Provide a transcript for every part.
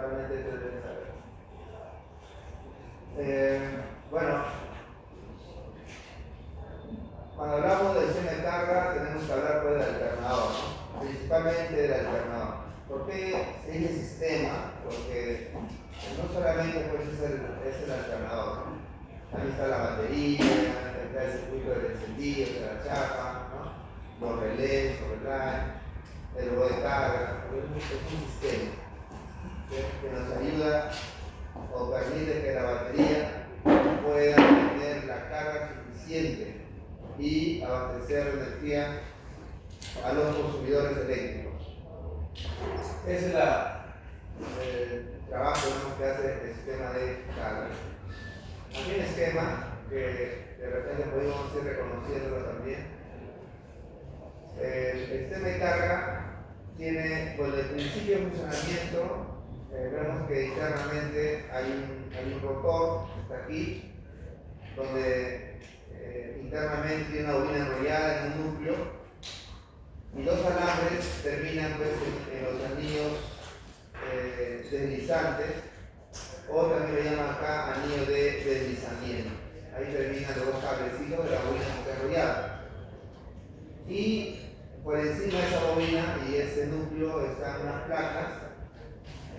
realmente ustedes deben saber. Bueno, cuando hablamos del sistema de carga tenemos que hablar pues, del alternador, ¿no? Principalmente del alternador. ¿Por qué se dice sistema? Porque no solamente pues, es el alternador, ¿no? También está la batería, está el circuito del encendido, de la chapa, ¿no? Los relés, el reloj de carga, es un sistema, ¿sí? Que nos ayuda o permite que la batería pueda tener la carga suficiente y abastecer de energía a los consumidores eléctricos. Ese es el trabajo que hace el sistema de carga. Aquí un esquema que de repente podemos ir reconociéndolo también. El sistema de carga tiene, bueno, el principio de funcionamiento, vemos que internamente hay un rotor, que está aquí, donde internamente tiene una bobina enrollada en un núcleo y dos alambres terminan pues, en los anillos deslizantes, o también le llaman acá anillo de deslizamiento. Ahí terminan los dos cablecitos de la bobina enrollada. Y por encima de esa bobina y ese núcleo están unas placas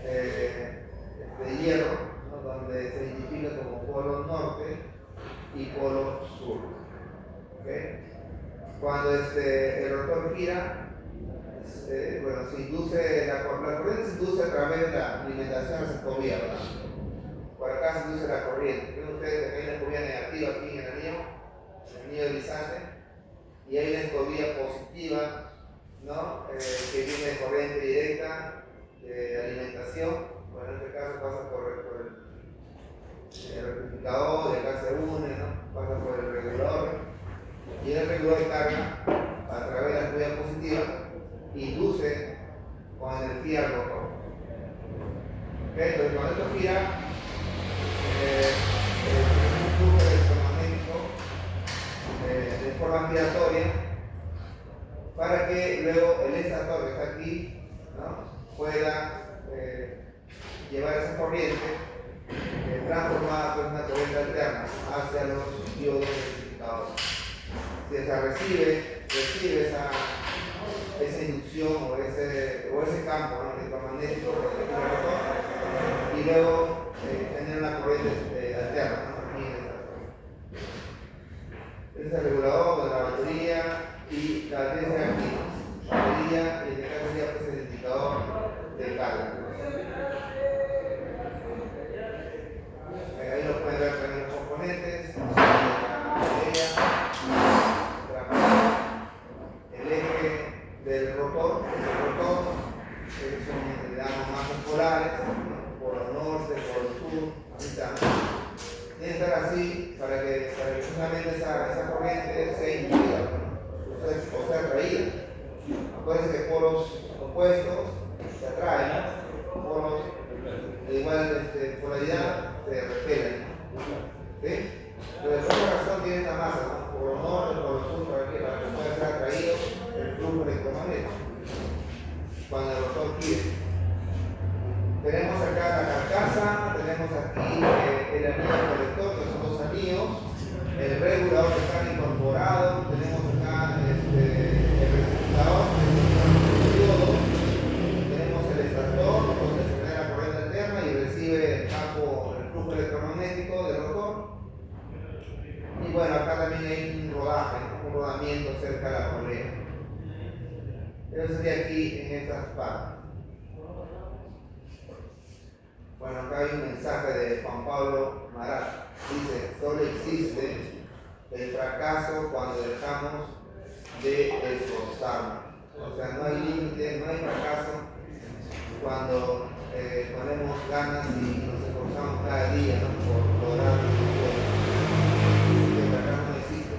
de hierro, ¿no? Donde se identifica como polo norte y polo sur. ¿Okay? Cuando el rotor gira, bueno, se induce, la corriente se induce a través de la alimentación a la escobilla, ¿verdad? Por acá se induce la corriente. Ven ustedes que hay una escobilla negativa aquí en el anillo deslizante, y hay una escobilla positiva, ¿no? Que viene de corriente directa de alimentación. Bueno, en este caso pasa por el rectificador, y acá se une, ¿no? Pasa por el regulador, y el regulador de carga a través de la escobilla positiva induce con energía al rotor. ¿Okay? Entonces cuando esto gira, un flujo electromagnético de forma giratoria, para que luego el estator que está aquí, ¿no? Pueda llevar esa corriente transformada por una corriente alterna hacia los diodos rectificadores. Si se recibe esa inducción o ese campo, ¿no? Electromagnético por el rotor, y luego tener una corriente alterna, ¿no? Este es el regulador de la batería, y la batería está aquí, ¿no? Batería, y en este caso sería pues, el indicador de carga. Ahí lo pueden ver también los componentes, la batería, el eje del rotor, que son, digamos, masas polares, ¿no? Polo norte, polo sur, ahorita, ¿no? Tiene que estar así para que justamente esa corriente sea inducida, ¿no? O sea atraída. Acuérdense que polos opuestos se atraen, ¿no? Polos de igual polaridad se repelen, ¿no? ¿Sí? Entonces, por esa razón tiene esta masa, ¿no? Polo norte, polo sur, para que pueda ser atraído el flujo electromagnético cuando el rotor gire. Tenemos acá la carcasa, tenemos aquí el anillo colector, que son dos anillos, el regulador que está incorporado, tenemos acá el rectificador, tenemos el estator, donde se crea la corriente alterna y recibe el flujo electromagnético del rotor. Y bueno, acá también hay un rodamiento cerca de la correa. Eso sería aquí en estas partes. Bueno, acá hay un mensaje de Juan Pablo Marat. Dice, solo existe el fracaso cuando dejamos de esforzarnos. O sea, no hay límite, no hay fracaso cuando ponemos ganas y nos esforzamos cada día, ¿no? Por lograr el fracaso no existe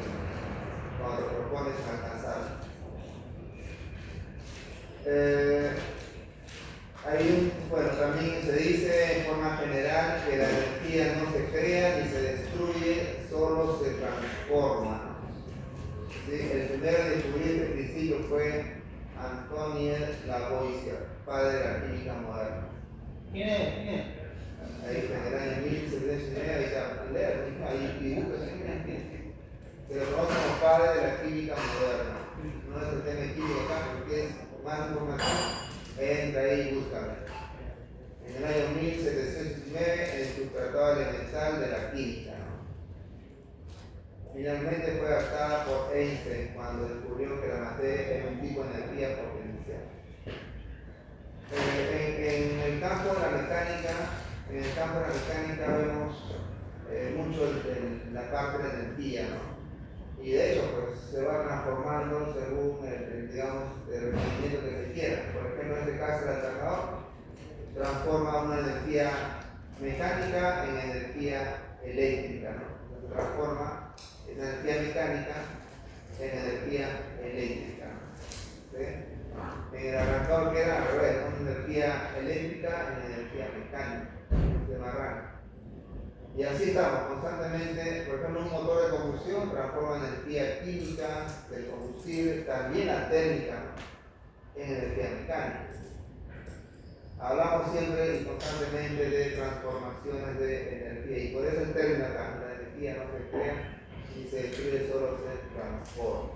cuando te propones alcanzarlo. Bueno, también se dice en forma general que la energía no se crea ni se destruye, solo se transforma. ¿Sí? El primero en descubrir este principio fue Antoine Lavoisier, padre de la química moderna. ¿Quién es? ¿Quién es? Ahí en el año 1719, ahí se lea, ahí dibuja, se lo conoce como padre de la química moderna. No es el tema de química acá, porque es más información, entra ahí y búscala. En el año 1719, en su tratado elemental de la química, ¿no? Finalmente fue adaptada por Einstein cuando descubrió que la materia era un tipo de energía potencial. En el campo de la mecánica, vemos mucho la parte de la energía, ¿no? Y de hecho, pues se va transformando según digamos, el requerimiento que se quiera. Por ejemplo, en este caso, el alternador transforma una energía mecánica en energía eléctrica, ¿no? Se transforma esa energía mecánica en energía eléctrica, ¿no? ¿Sí? En el arrancador que era al revés, una energía eléctrica en energía mecánica, de Marrano. Y así estamos constantemente, por ejemplo, un motor de combustión transforma energía química del combustible, también la térmica, ¿no? En energía mecánica. Hablamos siempre y constantemente de transformaciones de energía, y por eso el término acá, la energía no se crea ni se escribe, solo se transforma.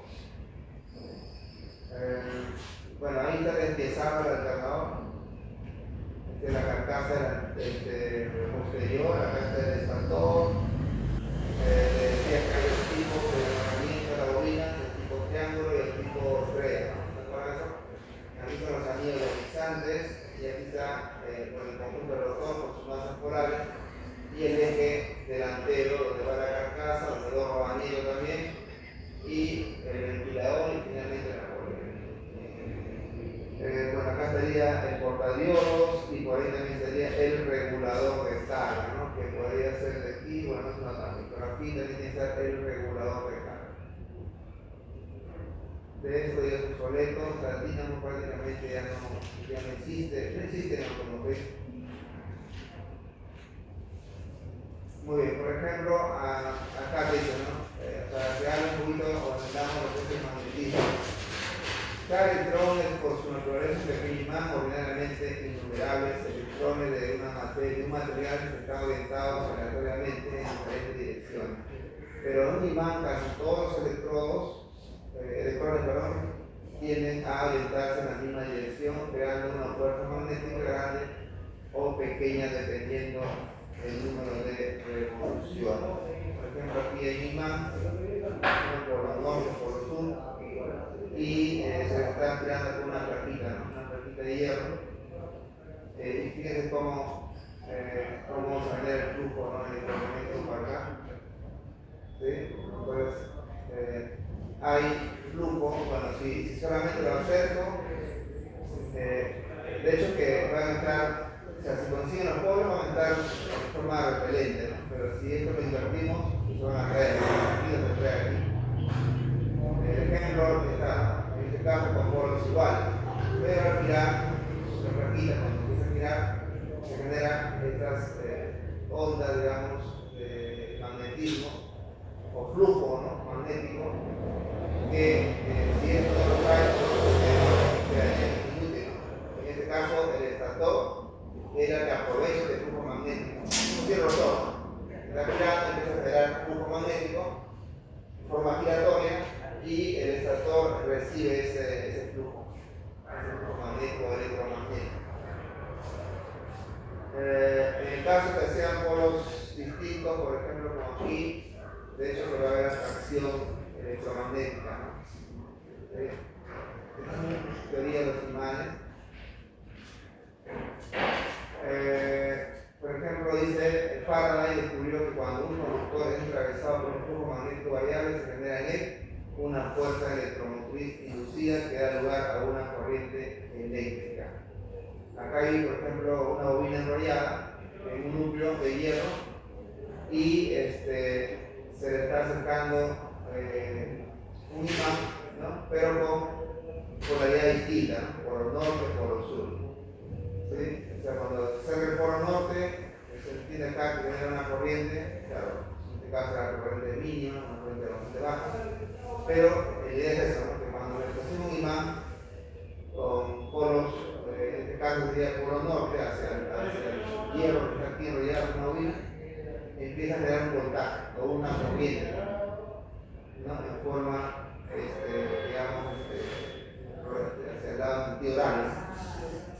Bueno, ahí está empiezando el alternador. Esta es la carcasa posterior, acá está el extractor. Le decía que hay dos tipos de herramienta, la bobina, el tipo triángulo y el tipo estrella, ¿no? ¿No es eso? Aquí son los anillos deslizantes y aquí está con el conjunto de los dos con sus masas polares y el eje delantero donde va la carcasa, donde va los anillos también, y el ventilador y finalmente la polea. Bueno, acá estaría el portadiodos y por ahí también estaría el regulador de carga, ¿no? Que podría ser de aquí, bueno, no tanto, pero aquí también tiene que estar el regulador de carga. De esto ya es obsoleto, o sea, el dínamo prácticamente ya no existe, en el automóvil. Muy bien, por ejemplo, acá dice, ¿no? Para crear un poquito o necesitamos lo que es el magnetismo. Cada electrón es por su naturaleza un pequeño imán, ordinariamente innumerables electrones de un material que está orientado aleatoriamente en diferentes direcciones. Pero en un imán casi todos los electrones, tienden a orientarse en la misma dirección, creando una fuerza magnética grande o pequeña dependiendo del número de revoluciones. Por ejemplo, aquí hay un imán, por los norte, por los sur, y se le está tirando con una plaquita, ¿no? Una plaquita de hierro. Y fíjense cómo se genera el flujo, ¿no? En el movimiento para acá. ¿Sí? Entonces, hay flujo, bueno, si solamente lo acerco, de hecho que van a entrar, o sea, si consiguen los polos van a entrar de forma repelente, ¿no? Pero si esto lo invertimos, se van a traer, aquí lo se trae aquí. El ejemplo está en este caso con polos iguales, pero al girar, se repita, cuando empieza a girar, se generan estas ondas, digamos, de magnetismo o flujo, ¿no? Magnético, que si esto no lo trae, quedaría inútil, ¿no? En este caso, el estator era el que aprovecha el flujo magnético. Un rotor está girando, empieza a generar flujo magnético de forma giratoria y el estator recibe ese flujo magnético o electromagnético. En el caso que sean polos distintos, por ejemplo, como aquí, de hecho que va a haber atracción electromagnética, ¿no? Esta es teoría de los imanes. Por ejemplo, dice Faraday descubrió que cuando un conductor es atravesado por un flujo magnético variable se genera en él una fuerza electromotriz inducida que da lugar a una corriente eléctrica. Acá hay, por ejemplo, una bobina enrollada en un núcleo de hierro y se le está acercando un imán, ¿no? Pero con polaridad distinta, ¿no? Por el norte, por el sur. ¿Sí? O sea, cuando se cerra el polo norte, se entiende acá que genera una corriente, claro, en este caso era la corriente mínima, una corriente bastante baja, pero la idea es eso, ¿no? Que cuando le pusimos un imán con polos, en este caso sería polo norte, hacia el hierro que está aquí enrollado en una bobina, empieza a generar un voltaje o una corriente, ¿no? En forma, digamos, hacia el lado sentido horario.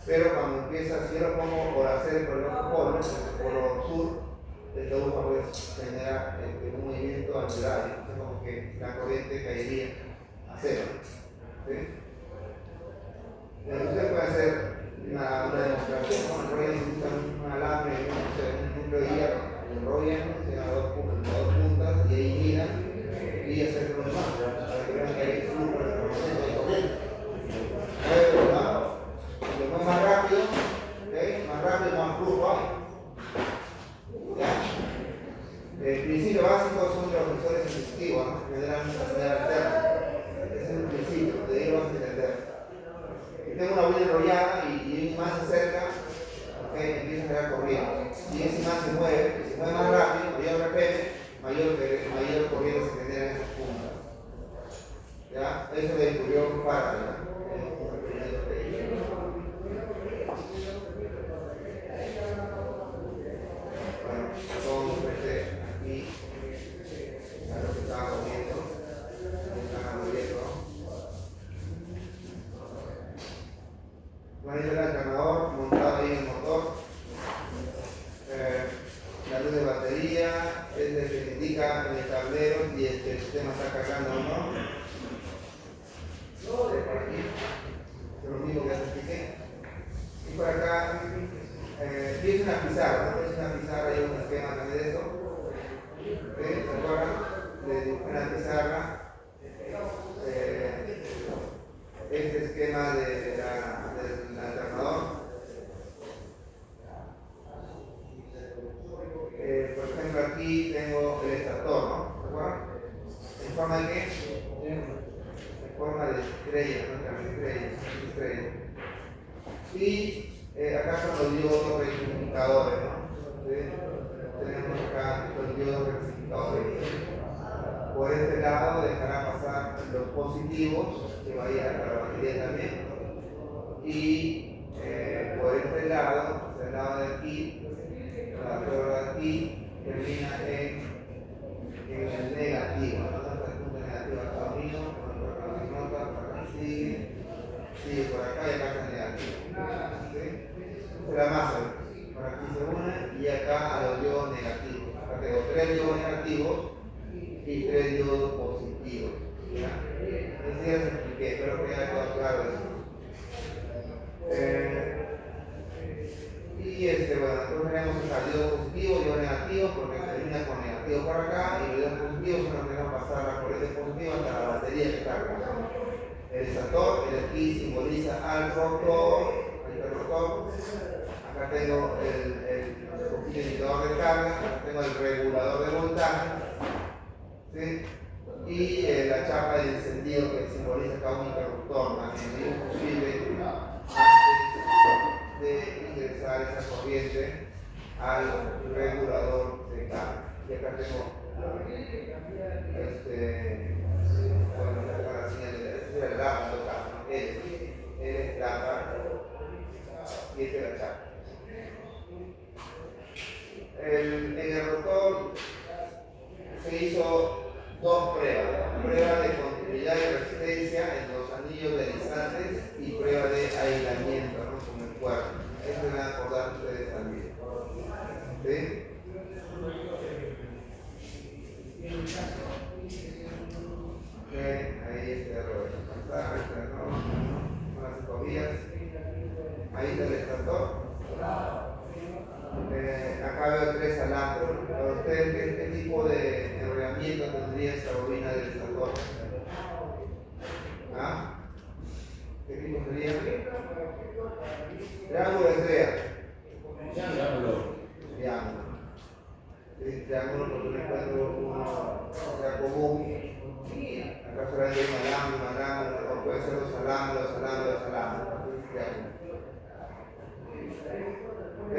Pero cuando empieza, si yo lo pongo por hacer por el otro polo, por el sur, esta aguja pues genera un movimiento antihorario, entonces como que la corriente caería a cero, ¿sí? Entonces puede hacer una demostración, ¿no? Enrollan un alambre, un núcleo de hierro, enrollan, tienen dos puntas y ahí giran y hacen unos más, para que vean que hay flujo de corriente. Lo mueve más rápido, ¿okay? Más rápido, más flujo hay. ¿Ya? El principio básico son de los sensores sensitivos, ¿no? Que generan una señal alterna. Ese es el principio, de ahí lo vas a entender. Tengo una bobina enrollada y un imán se acerca, ¿okay? Empieza a generar corriente. Si ese imán se mueve más rápido, mayor repele, mayor corriente se genera en esas puntas. ¿Ya? Eso le descubrió Faraday, ¿no? Bueno, entonces aquí a lo que estábamos viendo, Van a ir el alternador montado ahí en el motor. La luz de batería es el que indica en el tablero si el sistema está cargando o no. Por aquí, es lo mismo que ya te expliqué. Y por acá, es una pizarra, ¿no? Es una pizarra y un esquema también de eso. ¿Se acuerdan? De una pizarra. Este esquema del alternador. Por ejemplo, aquí tengo el estator, ¿no? ¿Se acuerdan? ¿En forma de qué? En forma de estrella, ¿no? Estrella. Y acá son los diodos rectificadores, ¿no? ¿Sí? Tenemos acá los diodos rectificadores. Por este lado dejará pasar los positivos, que va a ir a la batería también. Y por este lado, hacia el lado de aquí, la prueba de aquí termina en el negativo, ¿no? Hasta el punto negativo hasta arriba, por acá se nota, por acá sigue por acá y acá está negativo. ¿Sí? La masa, por aquí se une y acá a los diodos negativos. Acá tengo 3 diodos negativos y 3 diodos positivos. ¿Ya? Así ya se expliqué, espero que haya quedado claro eso. Y bueno, entonces tenemos el diodo positivo y diodo negativo porque termina con negativo por acá y los diodos positivos son los que van a pasar la corriente positiva hasta la batería que carga. El estator, el aquí simboliza al rotor, ahí está el rotor. Acá tengo el limitador de carga, acá tengo el regulador de voltaje, ¿sí? Y la chapa de encendido que simboliza acá un interruptor también, y es posible antes de ingresar esa corriente al regulador de carga. Y acá tengo bueno, la señal de la lapa de carga, ¿no? Él es lapa y este es la chapa. En el rotor se hizo 2 pruebas, prueba de continuidad y resistencia en los anillos deslizantes y prueba de aislamiento, ¿no? Con el cuerpo. Eso me van a acordar ustedes también. ¿Sí? Ahí está las escobillas. Ahí está el estator. Acá veo 3 alambres. Para ustedes, ¿qué tipo de enrollamiento tendría esta bobina del estator? ¿Ah? ¿Qué tipo sería? Triángulo estrella. Triángulo. Triángulo porque no encuentro uno sea común. Acá solamente hay un alambre, o puede ser 2 alambres. ¿Ok?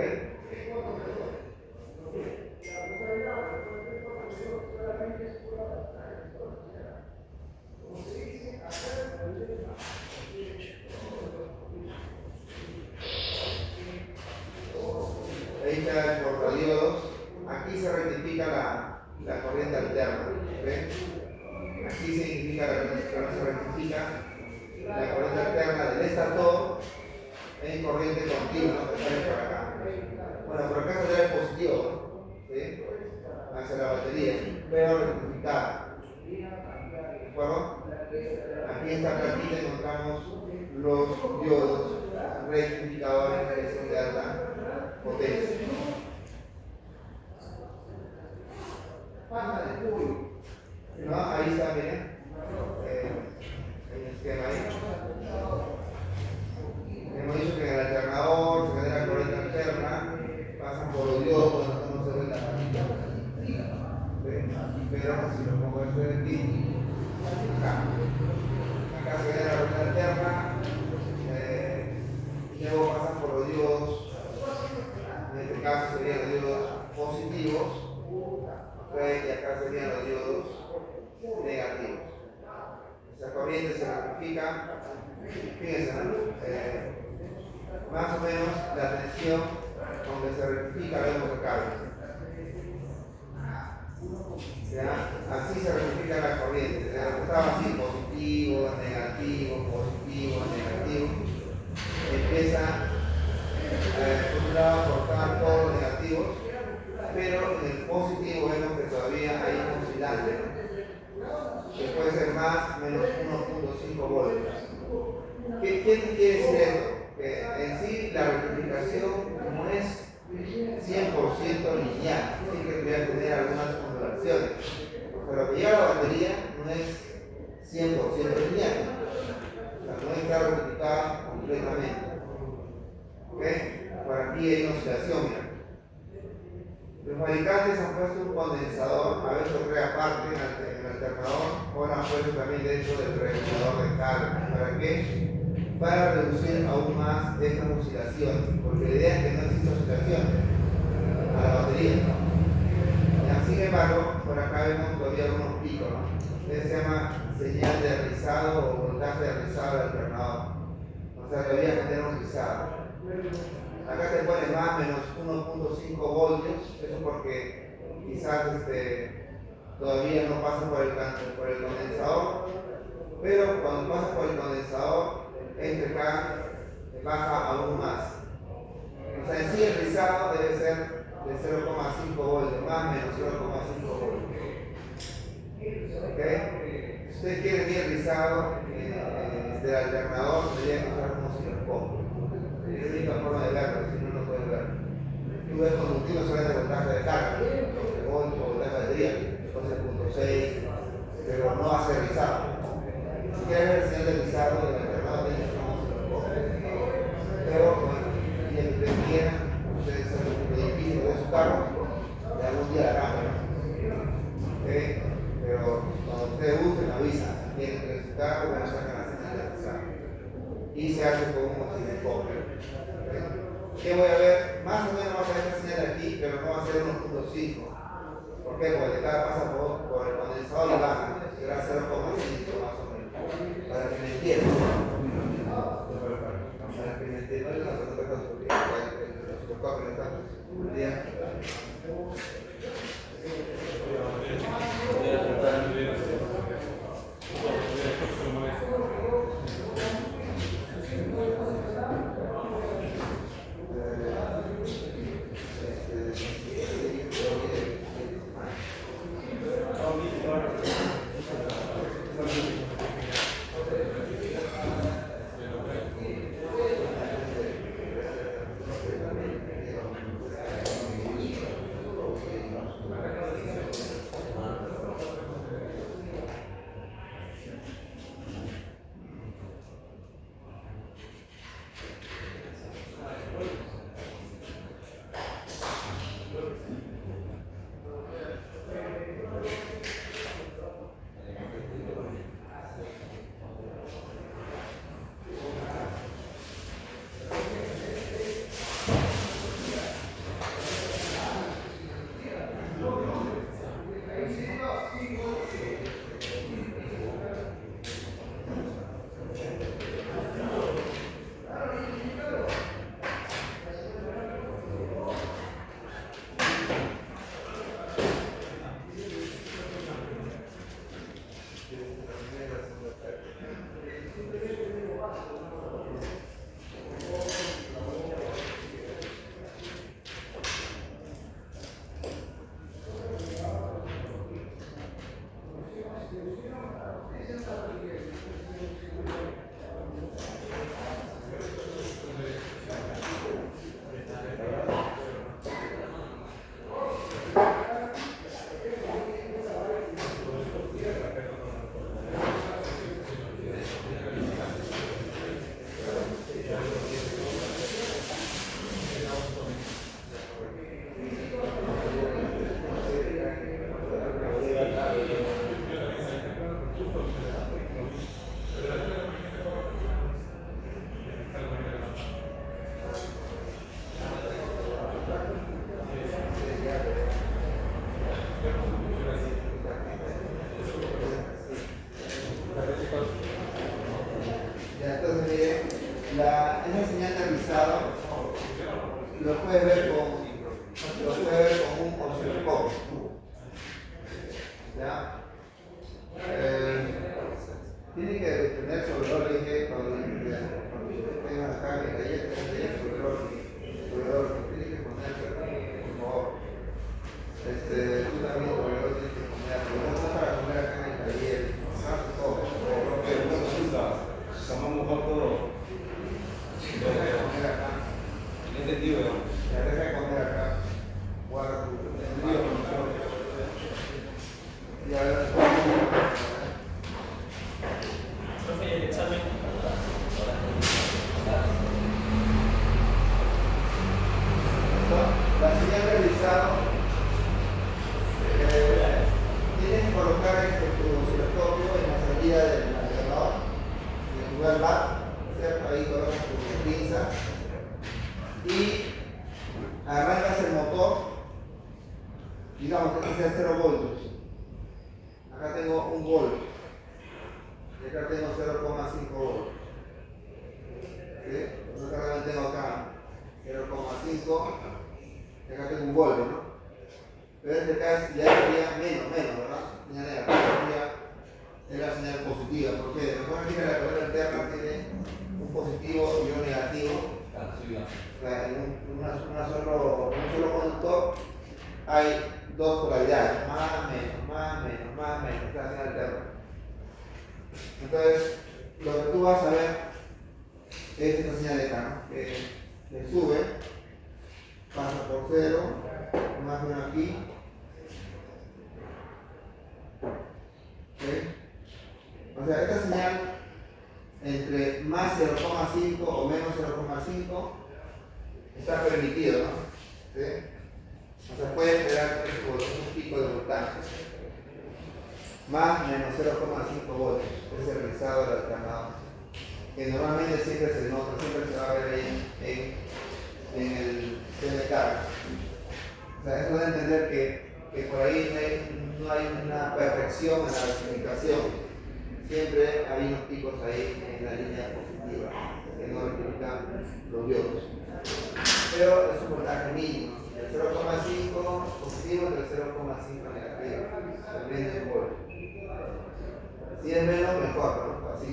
aquí se rectifica la corriente alterna. ¿Ven? Aquí significa se rectifica la corriente alterna del estator en corriente continua que sale por acá. Bueno, por acá saldrá el positivo, ¿sí? Hacia la batería, pero rectificada. ¿De acuerdo? Aquí en esta platita encontramos los diodos rectificadores que son de alta potencia. ¿No? Ahí está, miren. El esquema ahí. Hemos dicho que en el alternador se genera corriente alterna, pasan por los diodos, no se ve la patita. Pero si lo pongo esto de aquí, acá se genera corriente alterna, y luego pasan por los diodos, en este caso serían los diodos positivos, y acá serían los diodos negativos. Esa corriente se rectifica, fíjense, más o menos la tensión con que se rectifica vemos acá. Así se rectifica la corriente. Estaba así, positivo, negativo, positivo, negativo. Empieza por un lado a cortar todos los negativos, pero en el positivo vemos que todavía hay un oscilante, que puede ser más menos 1.5 voltios. ¿Qué quiere decir esto? Que en sí la rectificación no es 100% lineal, sí que voy a tener algunas ondulaciones, pero lo que llega a la batería no es 100% lineal, o sea, no está rectificada completamente. ¿Okay? Por aquí hay una oscilación. Mira. Los fabricantes han puesto un condensador, a veces lo crea aparte en el alternador, o lo han puesto también dentro del regulador de carga. ¿Para qué? Para reducir aún más estas oscilaciones, porque la idea es que no exista oscilación a la batería. Sin embargo, por acá vemos todavía algunos picos, ¿no? Este se llama señal de rizado o voltaje de rizado del alternador. O sea, todavía genera un rizado. Acá te pone más o menos 1.5 voltios, eso porque quizás todavía no pasa por el condensador, pero cuando pasa por el condensador, acá baja aún más. O sea, en sí el rizado debe ser de 0.5 voltios, más o menos 0.5 voltios. ¿Okay? Si usted quiere ver el rizado del alternador, tendría que usar un osciloscopio. Es la única forma de verlo, si no, no puedes verlo. Tú ves conductivo solamente de voltaje de carga, 12 voltios o voltaje de batería, 12.6, pero no hace rizado. Si quieres ver el señal de rizado del alternador, tienes que usar un osciloscopio. Pero, bueno, y el que ustedes quieran, ustedes son lo difícil de su carro, de algún día la harán. ¿Okay? Pero cuando ustedes usen, avisan. Tienen que su carro, bueno, sacan la señal de rizado. Y se hace con un osciloscopio. ¿Qué voy a ver? Más o menos vamos a ver esta señal aquí, pero no va a ser 1.5. ¿Por qué? Porque cada pasa por el condensador y baja. Será 0.5 más o menos. Para que me entiendan. Para que me entiendan, no se toca porque el osciloscopio está bien. Ya, entonces mire, esa señal de avisado lo puedes ver con un osciloscopio. ¿Ya? Tiene que tener sobre todo el eje cuando tengan acá que galletas sobre todo tiene que ponerse por favor. Tú también sobre todo tienes que poner, pero no para poner acá en el taller, Estamos mojando todo. deja de poner acá, Entendido, ya deja de poner acá, guarda tu y ahora Profe, el examen. la señal de avisado tienes que colocar tu osciloscopio en la salida del alternador, en el lugar BAT, ¿cierto? Ahí colocas tu pinza y arrancas el motor, digamos que este sea 0 voltios. Acá tengo 1 volt y acá tengo 0,5 voltios. ¿Sí? Entonces acá tengo acá 0,5 y acá tengo 1 voltio, ¿no? Pero en este caso ya sería menos, ¿verdad? Señal negativa es la señal positiva, porque recuerden que la corriente alterna tiene un positivo y un negativo. O sea, en un solo conductor hay dos polaridades, más, menos, es la señal alterna. Entonces, lo que tú vas a ver es esta señal de acá, ¿no? Que sube, pasa por 0, más o menos aquí. ¿Okay? O sea, esta señal entre más 0,5 o menos 0,5 está permitido, ¿no? ¿Sí? O sea, puede esperar un pico de voltaje. Más menos 0,5 voltios es el rizado del alternador, que normalmente siempre se nota, siempre se va a ver ahí en el CM carga. O sea, eso de entender que por ahí no hay una perfección en la rectificación. Siempre hay unos picos ahí en la línea positiva que no rectifican los diodos. Pero es un voltaje mínimo, el 0,5 positivo y el 0,5 negativo, también es un voltio. Si es menos, mejor, ¿no? Así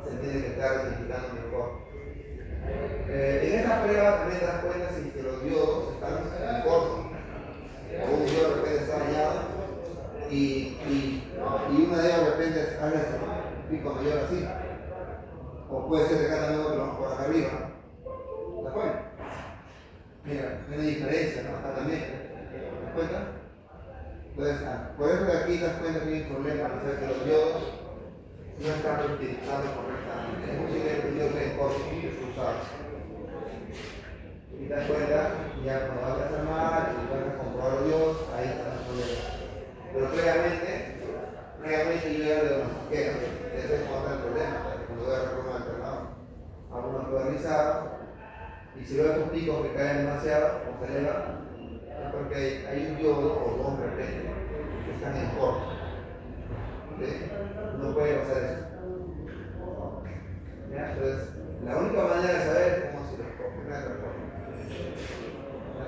se entiende que está rectificando mejor. En esta prueba también te das cuenta si que los diodos están en corto. O un diodo de repente está dañado y uno de ellos de repente hace eso, ¿no? Un pico mayor así. O puede ser que acá también otro por acá arriba. ¿Te das cuenta? Mira, hay una diferencia, ¿no? Acá también. ¿Te das cuenta? Entonces, por eso que aquí te das cuenta que hay un problema, o sea que los diodos no están rectificando correctamente. Es posible que el diodo esté en corto y cruzado. Y te das cuenta, ya cuando vas a hacer mal y vas a comprobar los diodos, ahí está el problema. Pero previamente yo ya le diagnostiqué, ese es cuando está el problema, cuando voy a reformar el alternador. Hago una prueba rizada y si veo estos picos que caen demasiado o se elevan, es porque hay un diodo o dos de repente que están en corto. ¿Sí? No puede pasar eso. ¿Ya? Entonces, la única manera de saber es como osciloscopio, no es otra forma.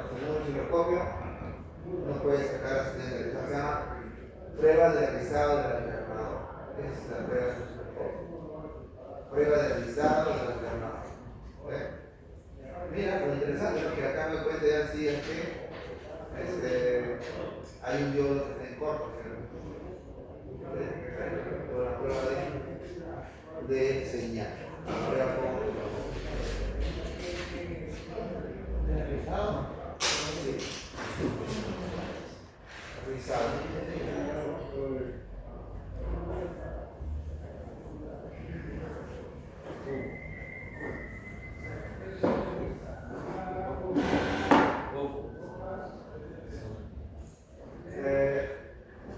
Con un osciloscopio no puedes sacar la señal de rizado. Se llama prueba de rizado del alternador. Esa es la prueba de osciloscopio. Prueba de rizado del alternador. ¿Okay? Mira, lo interesante es que acá me cuenta ya sí es que hay un diodo que está en corto. Por la prueba de señal. Prueba con ¿Rizado? sí. Rizado.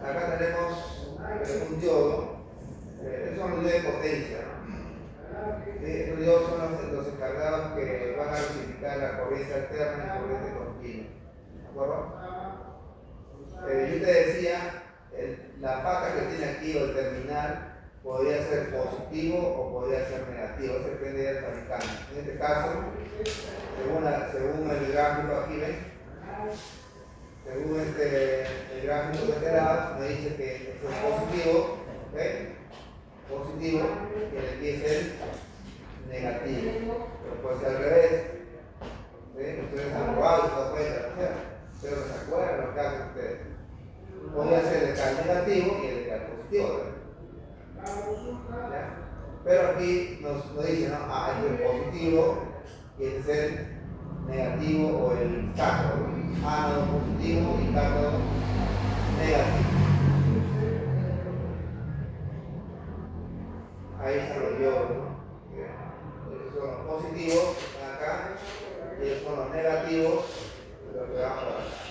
Acá tenemos un diodo, esos son los diodos de potencia, ¿no? Estos diodos son los encargados que van a rectificar la corriente alterna y corriente continua, ¿de acuerdo? Yo te decía, la pata que tiene aquí o el terminal podría ser positivo o podría ser negativo, eso depende del fabricante. En este caso, según el gráfico aquí, ¿ven? Según el gráfico de este lado, me dice que esto es positivo, ¿ok? Positivo, y aquí es el negativo. Pero puede ser al revés. ¿Sí? Ustedes han probado y se dan cuenta, o sea, ustedes no se acuerdan lo que hacen ustedes. Podría ser el cal negativo y el cal positivo, ¿verdad? ¿Ya? Pero aquí nos dice, ¿no? Este es el positivo y este es el negativo o el cátodo. Ánodo positivo y cátodo negativo. Ahí están los iodos, ¿no? Esos son los positivos, están acá, y esos son los negativos, los que vamos a ver.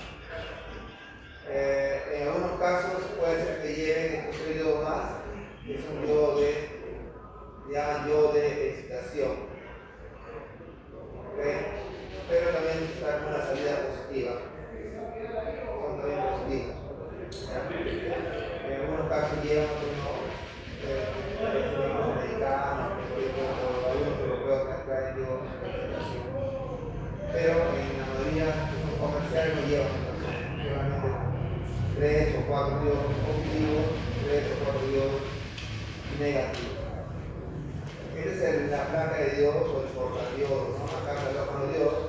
En algunos casos puede ser que lleven estos iodos más, que es un yodo llaman yodo de excitación. ¿Okay? Pero también está con una salida positiva. Son también positivos. ¿Ya? En algunos casos llevan unos medicamentos, algunos europeos que traen yodo de excitación. Pero en la mayoría de los comerciales no llevan solamente 3 o 4 yodos positivos, 3 o 4 yodos negativos. Esta es la placa de Dios o el portadiodos, ¿no? Acá se alojan los diodos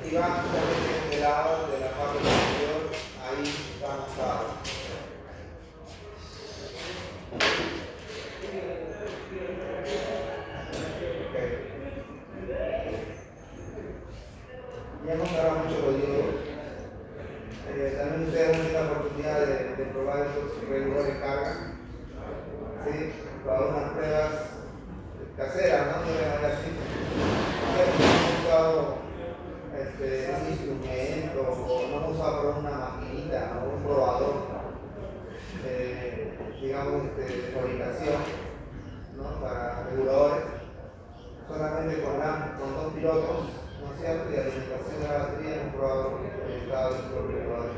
y van justamente en el lado de la parte superior, ahí están usados. Okay. Ya hemos hablado mucho de los diodos. También ustedes han tenido la oportunidad de probar estos reguladores de carga. ¿Sí? Para unas pruebas caseras, ¿no? De así. No hemos usado un instrumento o no hemos usado por una maquinita o un probador, digamos, de fabricación, ¿no? Para reguladores, solamente con 2 pilotos, ¿no es cierto? Y alimentación de la batería hemos probado el estado de los reguladores.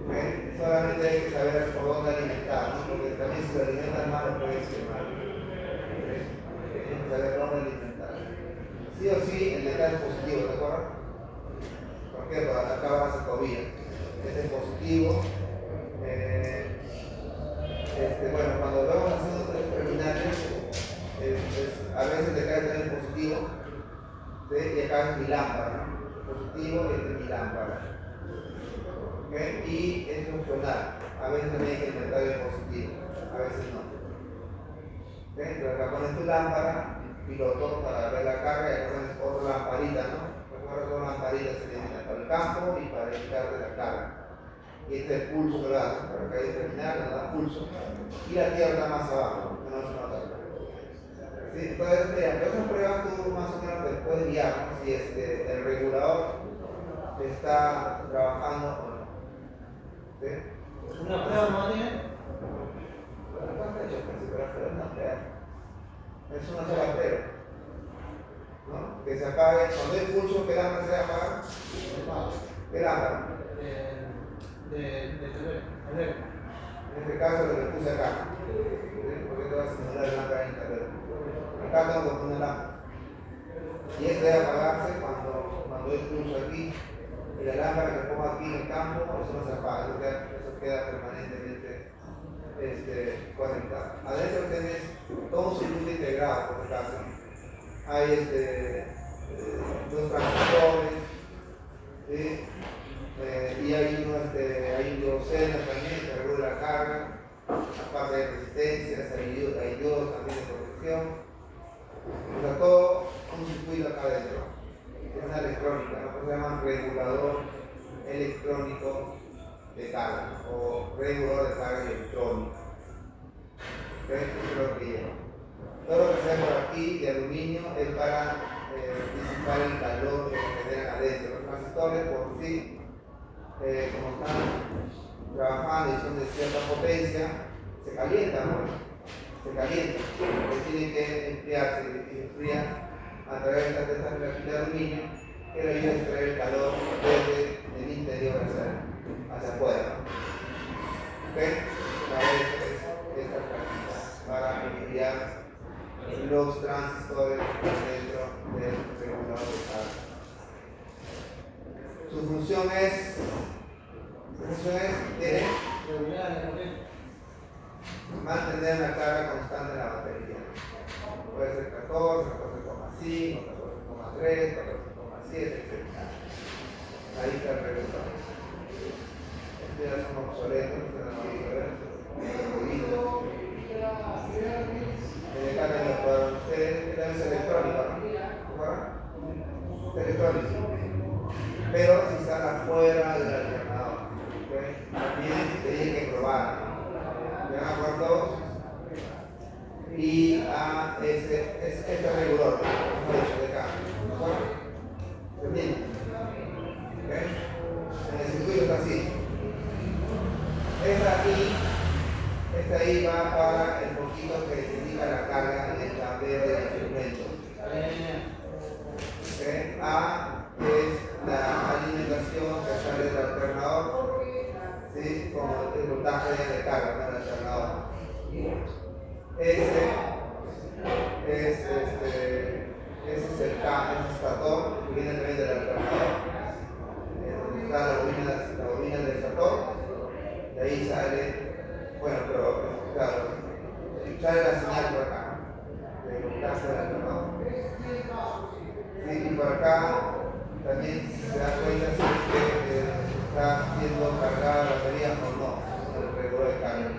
¿Okay? Solamente hay que saber por dónde alimentar, ¿no? Porque también si lo alimentan mal, puede ser mal. ¿Okay? Hay que saber dónde alimentar. Sí o sí, el letal es positivo, ¿de acuerdo? ¿Por qué? Porque acá va a ciclovía. Este es positivo. Bueno, cuando vamos haciendo 3 terminales, a veces le cae también positivo, ¿sí? Y acá es mi lámpara, ¿no? Positivo y este es mi lámpara. ¿Okay? Y es funcional. A veces también hay que inventar el positivo, a veces no. ¿Okay? Entonces acá pones tu lámpara, piloto para ver la carga, y acá pones otra lamparita, ¿no? Recuerda que una lamparita se tiene para el campo y para indicarte la carga. Y este es el pulso que lo da, para que ahí terminar, le da pulso. Y la tierra está más abajo, que no se nota. ¿Sí? Entonces, mira, esas pruebas tú más o menos te puedes guiar, ¿no? Si el regulador está trabajando o no. ¿Sí? Una prueba no tiene. Es una sola prueba, ¿no? Que se apague, cuando hay pulso, ¿qué lámpara se apaga? ¿Qué lámpara? En este caso lo que puse acá, ¿sí? Porque te vas a simular la lámpara interna. Acá tengo que poner una lámpara. Y esto debe apagarse cuando hay pulso aquí. Y la lámpara que pongo aquí en el campo, eso no se apaga, eso queda permanentemente conectado. Adentro tienes todo un circuito integrado, por si acaso. Hay 2 transistores, ¿sí? Y hay un dioseno también que regula la carga, aparte de resistencias, hay diodos también de protección. O sea, todo un circuito acá adentro. Es una electrónica, ¿no? Se llama regulador electrónico de carga o regulador de carga electrónica. ¿Okay? Eso es lo que lleva. Todo lo que sea por aquí de aluminio es para disipar el calor que generan adentro. Los transistores por sí, como están trabajando y son de cierta potencia, se calientan, ¿no? Se calientan, porque tienen que enfriarse y enfrían a través de esta plaquita de aluminio que le ayuda a extraer el calor desde el interior hacia hacia afuera. ¿Ok? Para eso es esta práctica, para enfriar los transistores dentro del regulador de carga. Su función es mantener la carga constante en la batería. Puede ser 14, 14,5, 14,3, 14,7, etc. Ahí está el regulador. Estos ya son obsoletos, no vamos a ver. El carga lo pueden ustedes, es electrónica, ¿no? Es electrónica. Pero si están afuera del alternador, ¿okay? También tienen que probar. ¿Ya me acuerdo? Y este regulador, de acá, ¿de acuerdo? ¿Se entiende? ¿Okay? En el circuito está así. Esta ahí va para el poquito que indica la carga en el tablero del instrumento. ¿Okay? A es la alimentación que sale del alternador, ¿sí? Como el voltaje de carga del alternador. Ese es el estator que viene también del alternador, donde está la bobina del estator, y ahí sale, bueno, pero claro, sale la señal por acá, del voltaje del alternador. ¿Sí? Y por acá también se da cuenta si es que está siendo cargada la batería o no, el regulador de carga.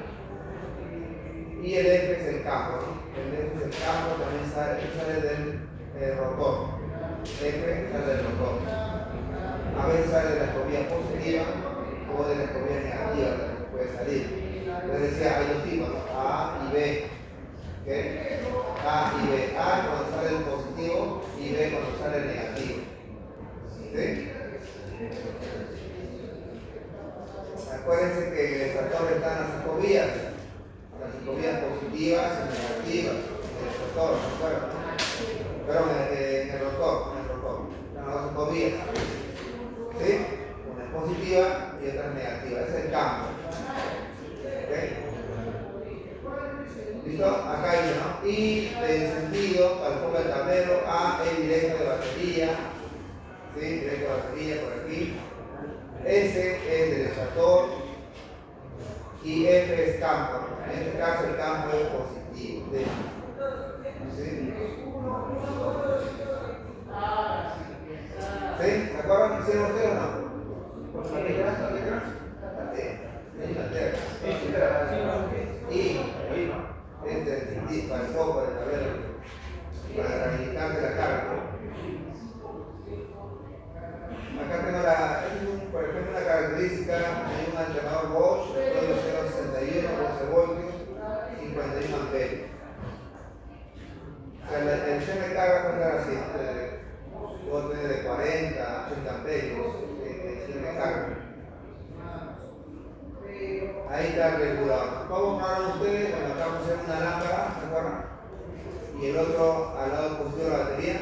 Y el F es el campo, ¿no? El F es el campo, también sale del rotor. F sale del rotor. A veces sale de la escobilla positiva o de la escobilla negativa, también puede salir. Entonces decía, hay dos tipos, A y B. ¿Okay? A y B. A cuando sale el positivo y B cuando sale el negativo. ¿Sí? Acuérdense que en el estator están las escobillas positivas y negativas en el rotor, ¿se acuerdan? Perdón, en el rotor, están las dos escobillas. ¿Sí? Una es positiva y otra es negativa. Ese es el campo. ¿Okay? ¿Listo? Acá dice, ¿no? Y el sentido, para el foco del tablero, A es directo de batería. ¿Sí? Directo de batería por aquí. S es del estator. Y F es campo. En este caso el campo es positivo. ¿Sí? ¿Sí? ¿Se acuerdan que hicieron ustedes o no? ¿La tecla? Y para el foco del tablero, para rehabilitar de la carga. Acá tengo por ejemplo, una característica de un alternador Bosch, de 0,61, 12 voltios, 51 amperios. O sea, la tensión de carga puede ser así, puedo tener de 40 a 80 amperios de tensión de carga. Ahí está el regulador. ¿Cómo pararon ustedes? Bueno, acá pusieron una lámpara, ¿se acuerdan? Y el otro al lado positivo de la batería.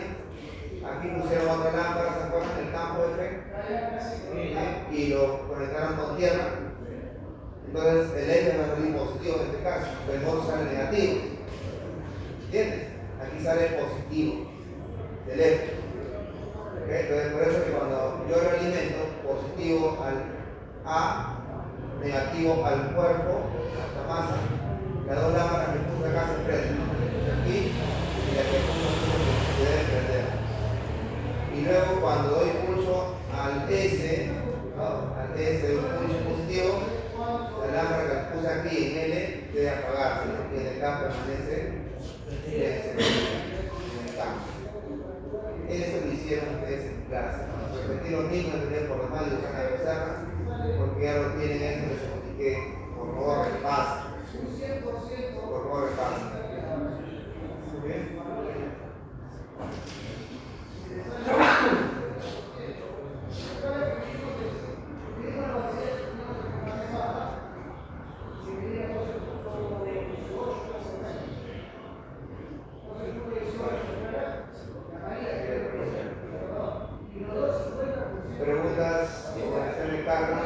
Aquí pusieron otra lámpara, ¿se acuerdan? El campo F. Y lo conectaron con tierra. Entonces el F va a salir positivo en este caso, pero el otro sale negativo. ¿Entiendes? Aquí sale positivo del F. ¿Okay? Entonces por eso es que cuando yo lo alimento positivo al A, negativo al cuerpo, a esta masa, las dos lámparas que puse acá se prenden. Aquí y la que se debe prender. Y luego cuando doy pulso al S, ¿no? Al S de un pulso positivo, la lámpara que puse aquí en L debe apagarse, ¿no? Y en el campo permanece en el campo. Eso lo hicieron ustedes en clase, ¿no? Repetir lo mismo, tener por demás y buscar la pizarra, porque ya lo tienen esto, les expliqué. Por favor, repasen. Por favor, repasen. ¿Bien? Preguntas, información de carga.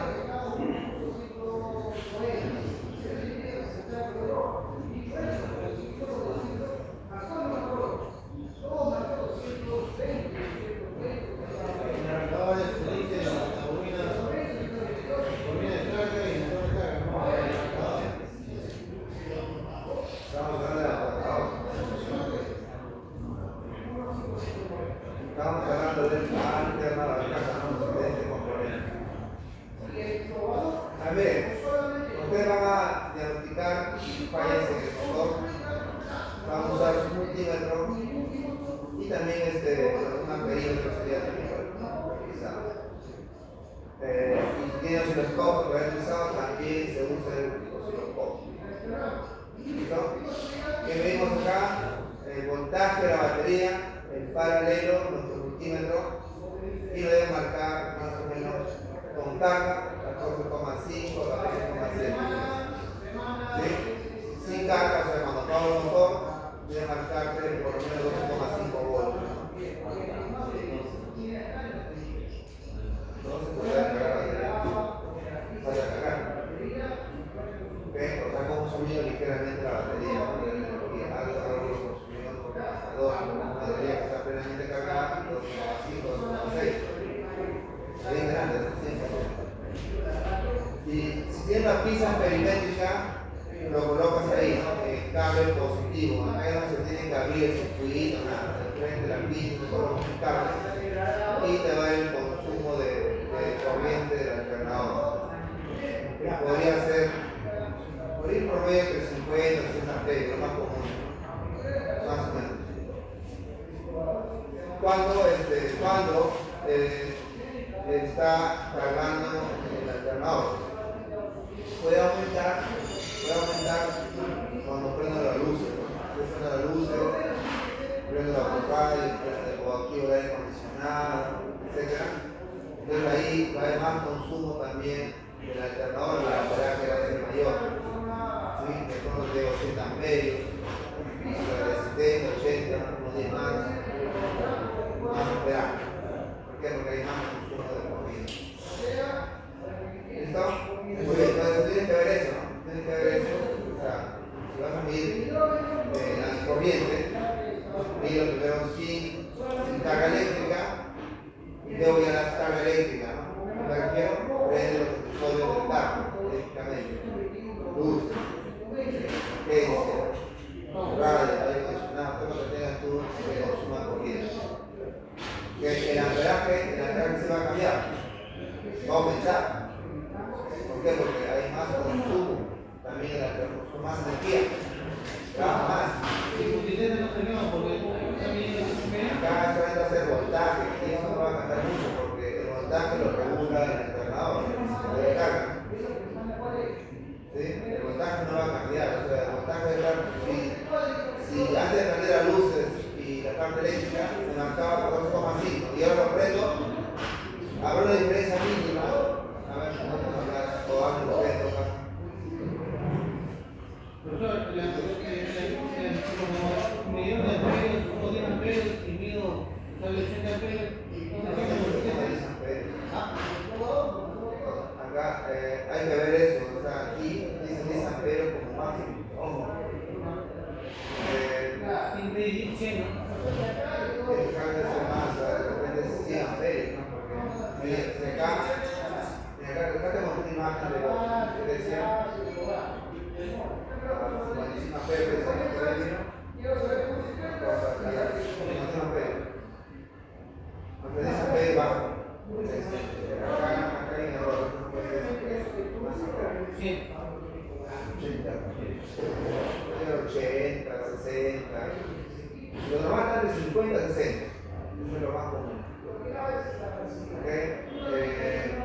tiene osciloscopio que han usado, también se usa el osciloscopio. ¿Listo? ¿Qué medimos acá? El voltaje de la batería, el paralelo, nuestro multímetro, y lo debe marcar más o menos con carga, 14,5, 14,7. ¿Sí? Sin carga, o sea, cuando apago el motor, debe marcarte por lo menos 12,5 voltios. Entonces, podría cargar la batería. Vaya a cargar. ¿Okay? O sea, consumido ligeramente la batería, algo consumido hasta 2, una batería que está plenamente cargada, 2,5, 2,6. Bien grande, ¿sí? Y si tienes la pizza perimétrica, lo colocas ahí, el cable positivo. Acá no se tiene que abrir el circuito, nada. De frente la pizza, se coloca un cable y te va el consumo de corriente del alternador. Podría ser, por ir por medio de 50 o 100 amperios, lo más común, más o menos. Cuando está cargando el alternador, puede aumentar cuando prendo las luces. Yo prendo las luces, prendo la radio, o activo el aire acondicionado, etc. Entonces ahí va a haber más consumo también del alternador, la amperaje va a ser mayor. ¿Sí? De pronto tengo 80 amperios, de 70, 80, unos 10 más amperaje. ¿Por qué? Porque hay más consumo de corriente. ¿Listo? Muy bien, entonces tienes que ver eso, ¿no? Tienes que ver eso. O sea, si vas a medir la corriente, mido primero sin carga eléctrica y luego ya la carga eléctrica, ¿no? Me refiero, prende los episodios del carro, eléctricamente. Luces, radio, aire acondicionado, todo lo que tengas tú que consuma corriente. Que el amperaje se va a cambiar, va a aumentar. ¿Por qué? Porque hay más consumo, también el alternador consume más energía, trabaja más. Y multilete no se quema porque también Acá solamente va a ser voltaje, y eso no va a cambiar mucho porque el voltaje lo regula el alternador, de carga. ¿Sí? El voltaje no va a cambiar, o sea, el voltaje de carga, si antes de prender las luces y la parte eléctrica me marcaba 14,5 y ahora lo prendo, habrá una diferencia mínima. A ver, no vamos a hablar, o hablo de esto acá. Profesor, como me dieron de amperios, como 10 amperios y mido 80 amperios, Acá hay que ver eso, o sea, aquí dice 10 amperios como máximo. Ojo. sin 100, ¿no? El cambio de más, de repente es 100 amperios, ¿no? Porque si acá te mostré una imagen de lo que decía. 55 amperios, aunque 10 amperios bajo. Acá hay un error, no puede ser más amperios. 100. 80, 60. Lo normal está de 50 a 60. Eso es lo más común. ¿Okay?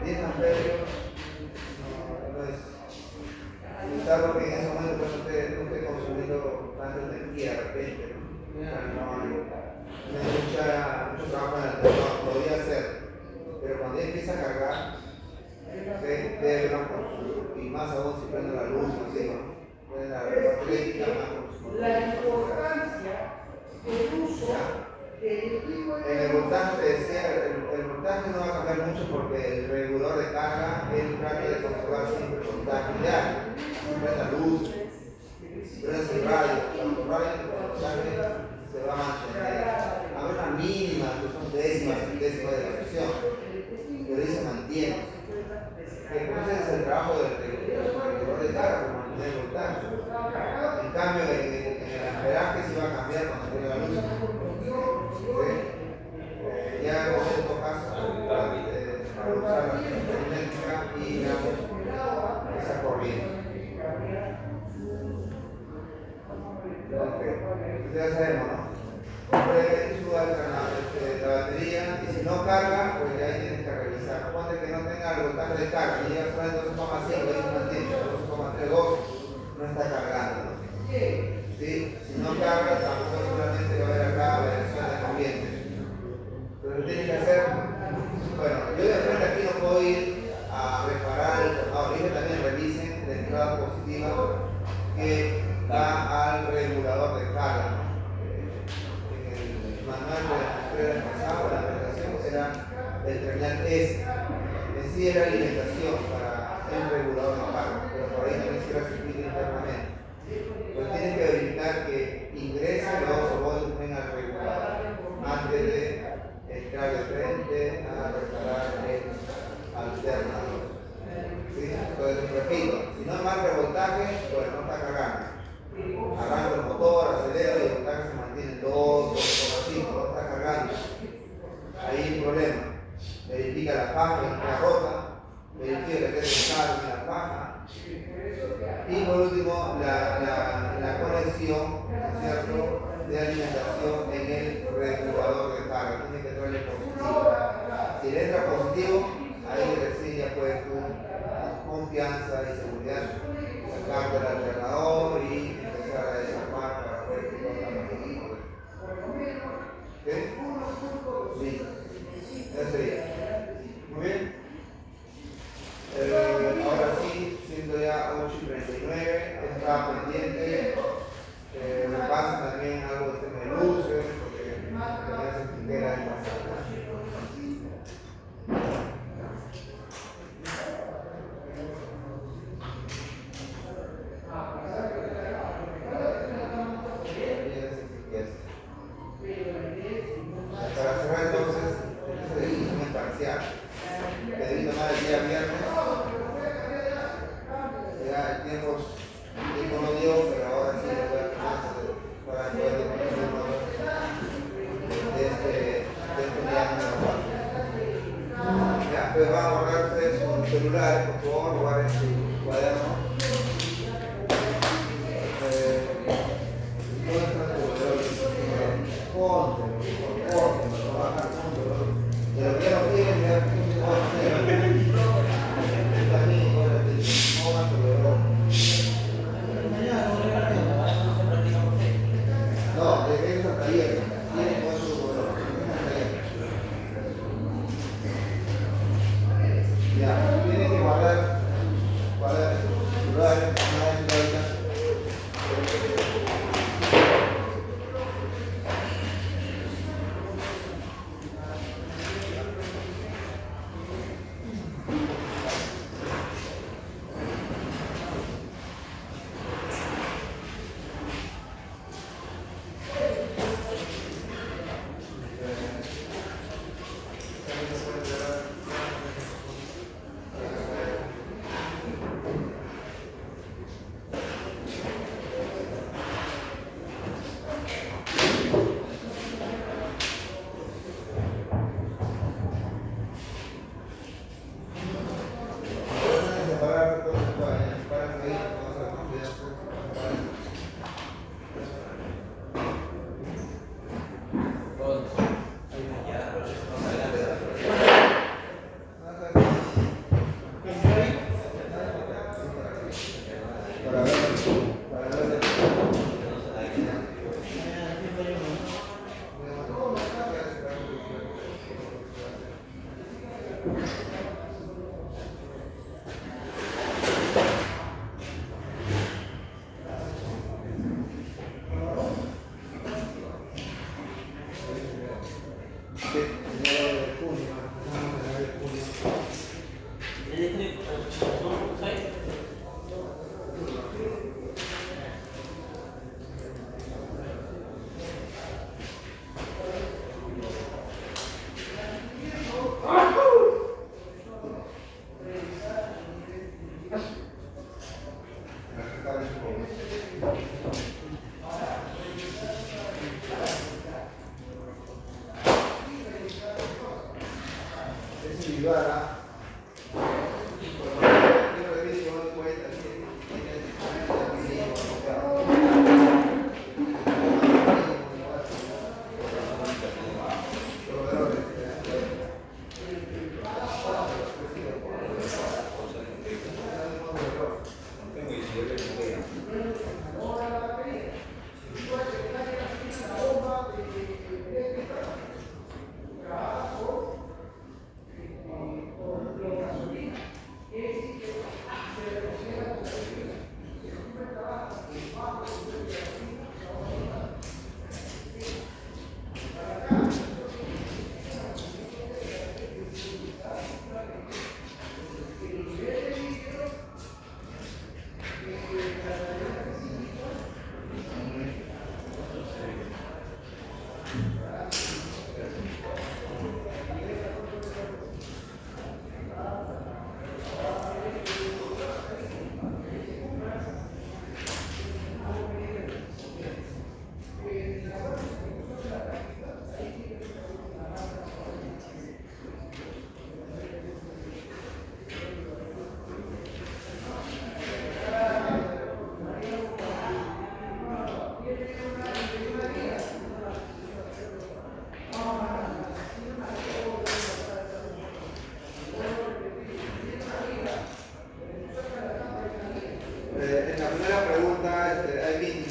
10 amperios no es. Salvo que en ese momento no esté consumiendo tanta energía de repente. No hay mucho trabajo en el alternador, podría ser. Pero cuando ya empieza a cargar, debe haber más consumo. Y más aún si prende la luz, así, ¿no? La importancia del uso en el voltaje te decía, el voltaje no va a cambiar mucho porque el regulador de carga él trata de conservar siempre el voltaje ideal. Siempre la luz, prende el radio, cuando el voltaje se va a mantener. Habrá una mínima, que son décimas de la presión, pero ahí se mantiene. Entonces es el trabajo del regulador de carga, por mantener el voltaje. En cambio, en el amperaje sí va a cambiar cuando tenga la luz. Ya en otro caso, para usar la eléctrica y digamos, esa corriente. Entonces ya sabemos, ¿no? Siempre suba la batería y si no carga, pues ahí tienes que revisar. Cuando que no tenga tenga el voltaje de carga y llega solamente 2,5, ahí no entiende, 2,32, no está cargando. ¿Sí? Si no carga, tampoco seguramente va a haber acá variación de corriente. Pero lo que tiene que hacer, bueno, yo de frente aquí no puedo ir a reparar el tornado. Dije también revisen la entrada positiva que va al regulador de carga. En el manual de la estrella pasado, la aplicación era el terminal S. En sí era alimentación para el regulador de carga, pero por ahí no quisiera circuito internamente. Pues tienes que verificar que ingrese los voltios al regulador antes de entrar de frente a reparar el alternador. ¿Sí? Entonces, repito, si no marca voltaje, pues no está cargando. Arranco el motor, acelero y el voltaje se mantiene en 2, 2,5, no está cargando. Ahí hay un problema. Verifica la faja que está rota, verifica que esté descarga en la faja. Y por último, la conexión, ¿cierto?, de alimentación en el regulador de carga. Tiene que traerle positivo. Si le entra positivo, ahí recién ya puedes con confianza y seguridad sacar del alternador y empezar a desarmar para ver que no está positivo. ¿Ok? Listo. Eso sería. Muy bien. Ahora sí, siendo ya 8:39, está pendiente. Me pasa también algo de tema de luces, porque también se integra en la sala. Para cerrar entonces, el examen parcial, que debí tomar el día viernes. Ya el tiempo no dio, pero ahora sí lo voy a tomar para poder conocerlo de este día número 4. Ya, pues van a guardar ustedes sus celulares, por favor, guarden su cuaderno. ¿Dónde están tus celulares? Póntelo, trabajar con dolor. De lo que no quieren, ya también, pongan tu dolor. No, de que es hasta ayer. Tienen con su dolor. Ya, tienen que guardar su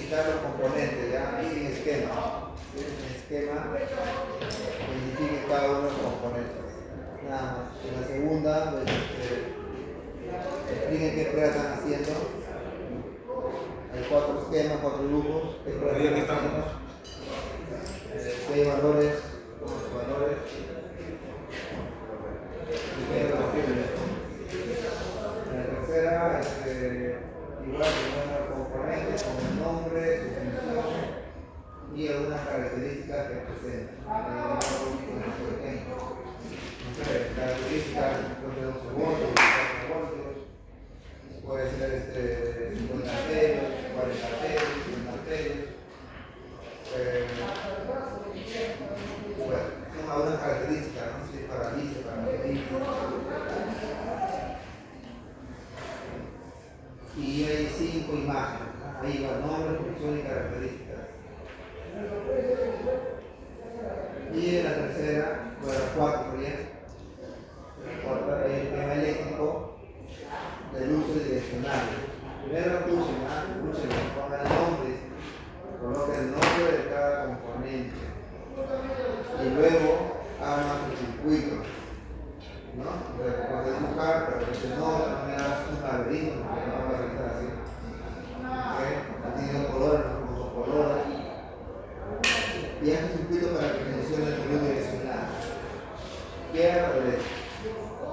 identificar los componentes, ya sin esquema. En esquema identifique cada uno de los componentes. Nada más. En la segunda, pues, expliquen qué pruebas están haciendo. Hay 4 esquemas, 4 grupos. ¿Qué pruebas Aquí están estamos. haciendo? ¿Qué valores? ¿Los valores? En la tercera, igual que componentes con el nombre, su función y algunas características que presentan. Por ejemplo, características de 12 voltios, 4 voltios, puede ser 50 amperios, 40 amperios, 50 amperios. Bueno, son algunas características, ¿no? Si es para lice, para medir. Y hay 5 imágenes, ¿no? Ahí va nombre, función y características. Y en la tercera, bueno, 4 sería. La cuarta es el tema eléctrico del uso direccional. Primero escuchen, pongan el nombre, coloquen el nombre de cada componente. Y luego hagan su circuito, ¿no? Puedes dibujar, pero que se nota, no me hagas un laberinto, porque no va a realizar así. ¿Ok? Tiene colores, no colores. Y hagan su circuito para que funcione el menú direccional. Izquierda o derecha.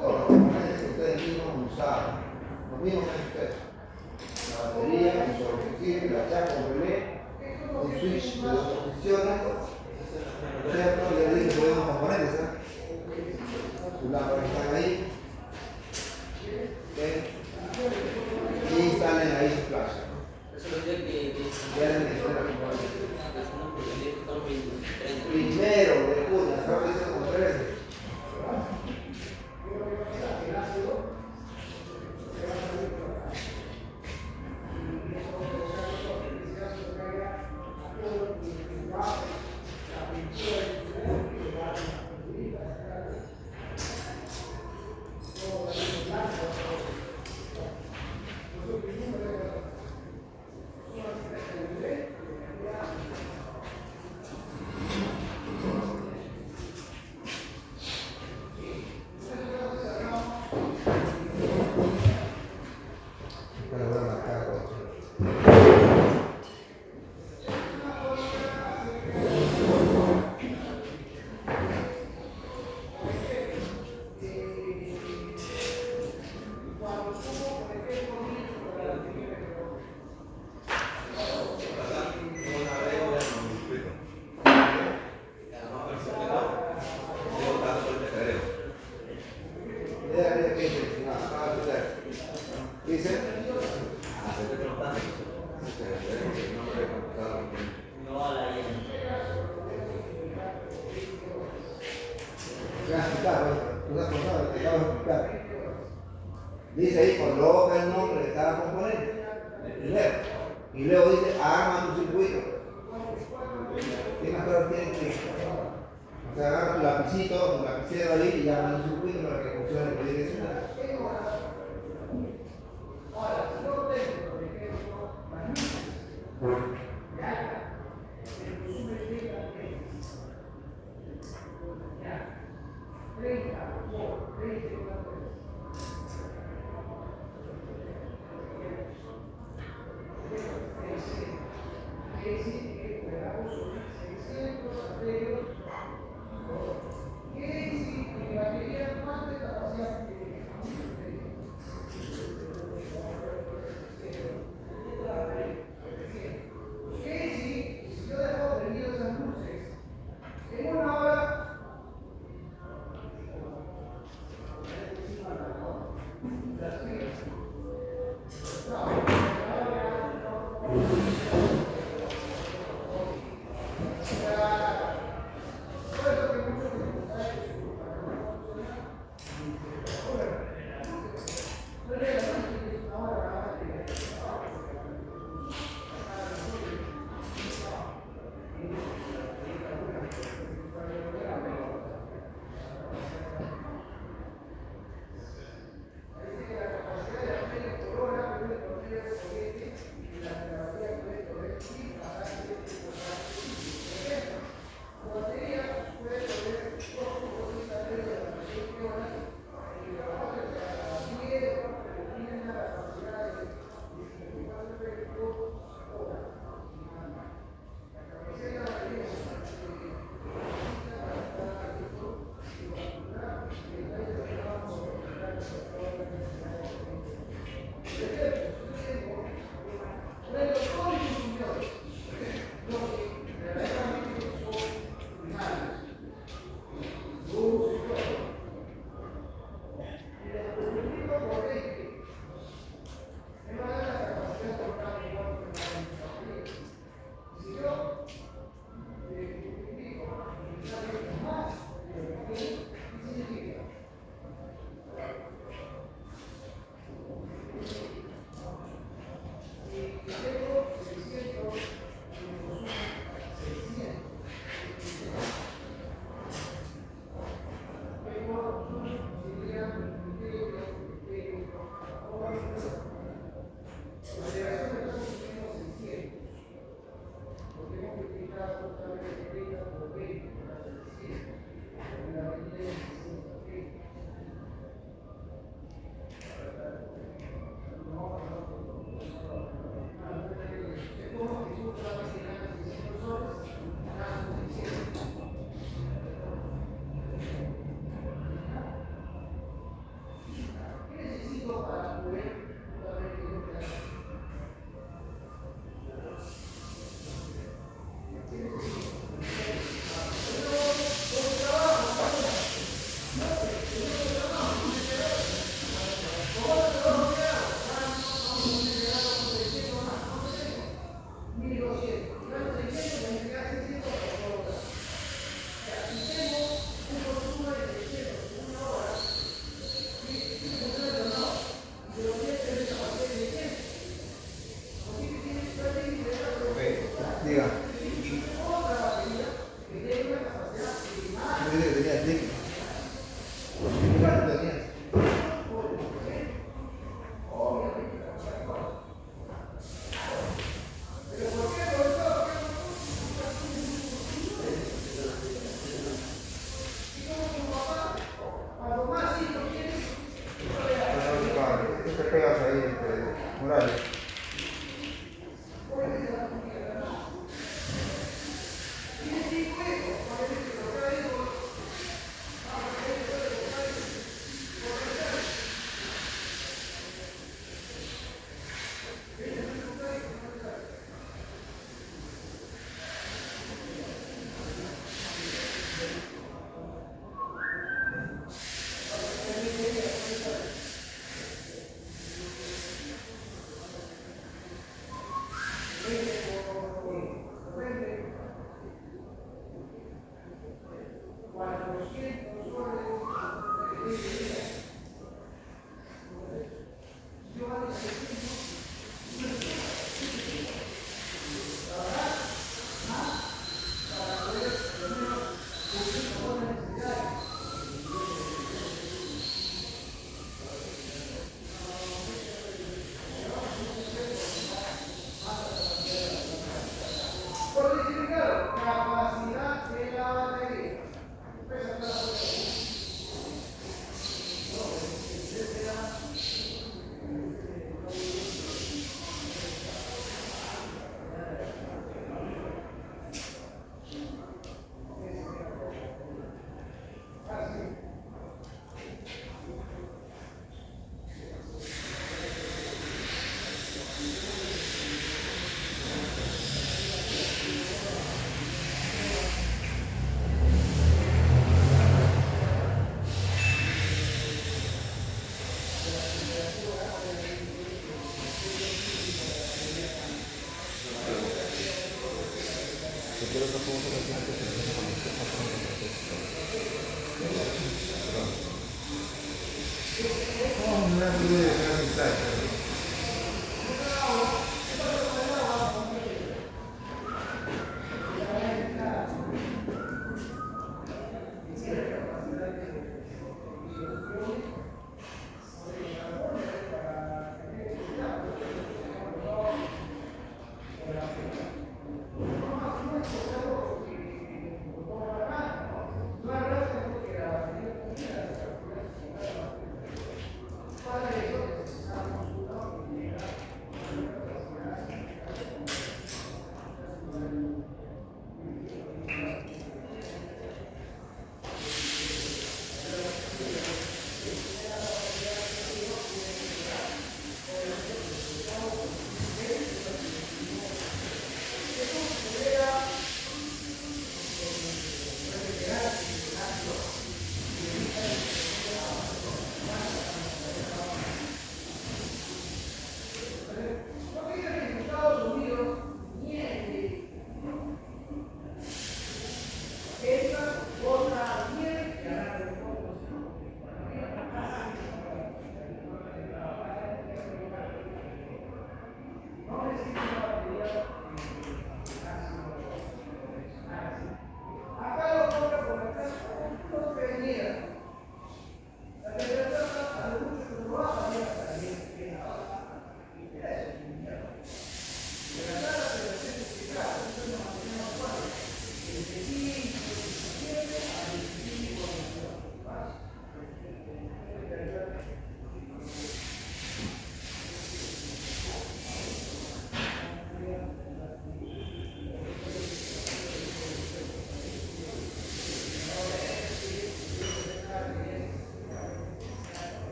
Con los componentes que ustedes mismos usaban. Los mismos que ustedes. La batería, un solo fusible, la chapa, un relé, un switch de 2 posiciones. ¿Cierto? Ya dije que podemos componentes, ¿eh? Sus lámparas están ahí. ¿Okay? Y salen ahí sus flash. Ya les mencioné la componente. Primero de junio, ¿sabes? Dice como 13. Dice, dice ahí, coloca el nombre de cada componente, primero, y luego dice, arma tu circuito. ¿Qué más cosas tienen que hacer? O sea, agarra tu lapicito, tu lapicero ahí y arma tu circuito para que funcione el direccional. Diga. Yo diría que tenía clic. ¿Cuánto tenías? ¿Qué te pegas ahí, Morales? Capacidad de la batería. Para eso necesitamos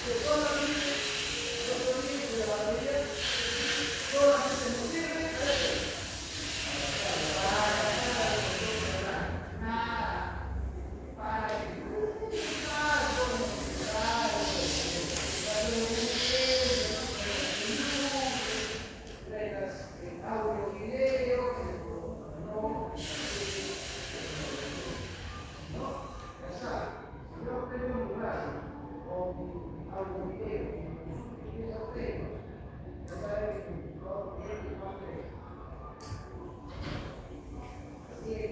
que solamente los proyectos de la mayoría solamente nos sirven audio, video, no, ya sabes, si yo tengo un lugar con audio, video, y esos temas, ya sabes que todo tiene que pasar. Así es.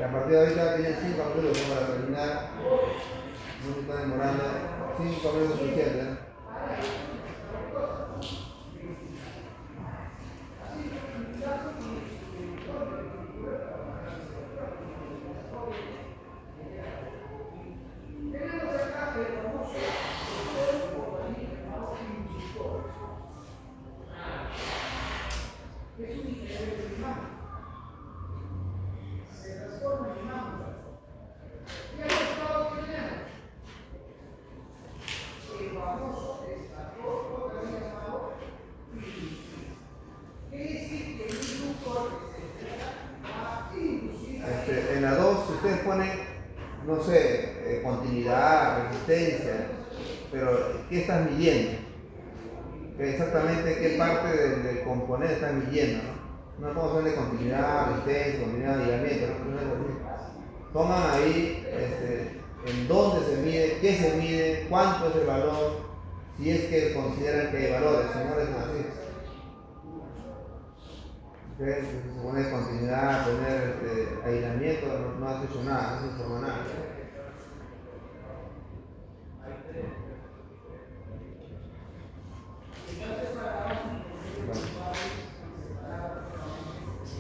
A partir de ahorita tienen 5 minutos para terminar. No se están demorando. 5 minutos suficientes. En la 2 ustedes ponen, no sé, continuidad, resistencia, pero ¿qué estás midiendo? Exactamente qué parte del componente estás midiendo, ¿no? No podemos hacerle continuidad, resistencia, continuidad, aislamiento, ¿no? Pongan ahí en dónde se mide, qué se mide, cuánto es el valor, si es que consideran que hay valores, si no es así. Okay. Si se pone continuidad, poner aislamiento, no has hecho nada, no se informa nada.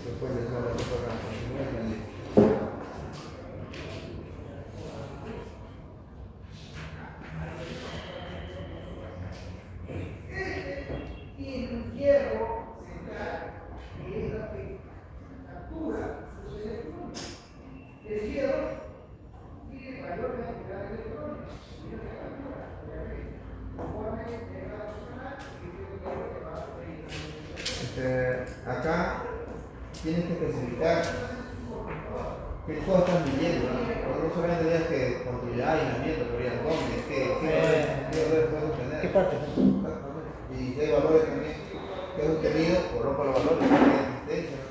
Después les hablo de y el hierro central, que es la que captura los electrones. El hierro tiene mayor cantidad de electrones, y no se captura, obviamente. Conforme llega la personal, y es el hierro que va a acá tienes que especificar qué cosas estás midiendo, ¿no? No solamente digas que continuidad, aislamiento, pero ya dónde, qué valores puedes obtener. ¿Qué parte? Exactamente. Y si hay valores también que has obtenido, coloca los valores de resistencia, ¿no?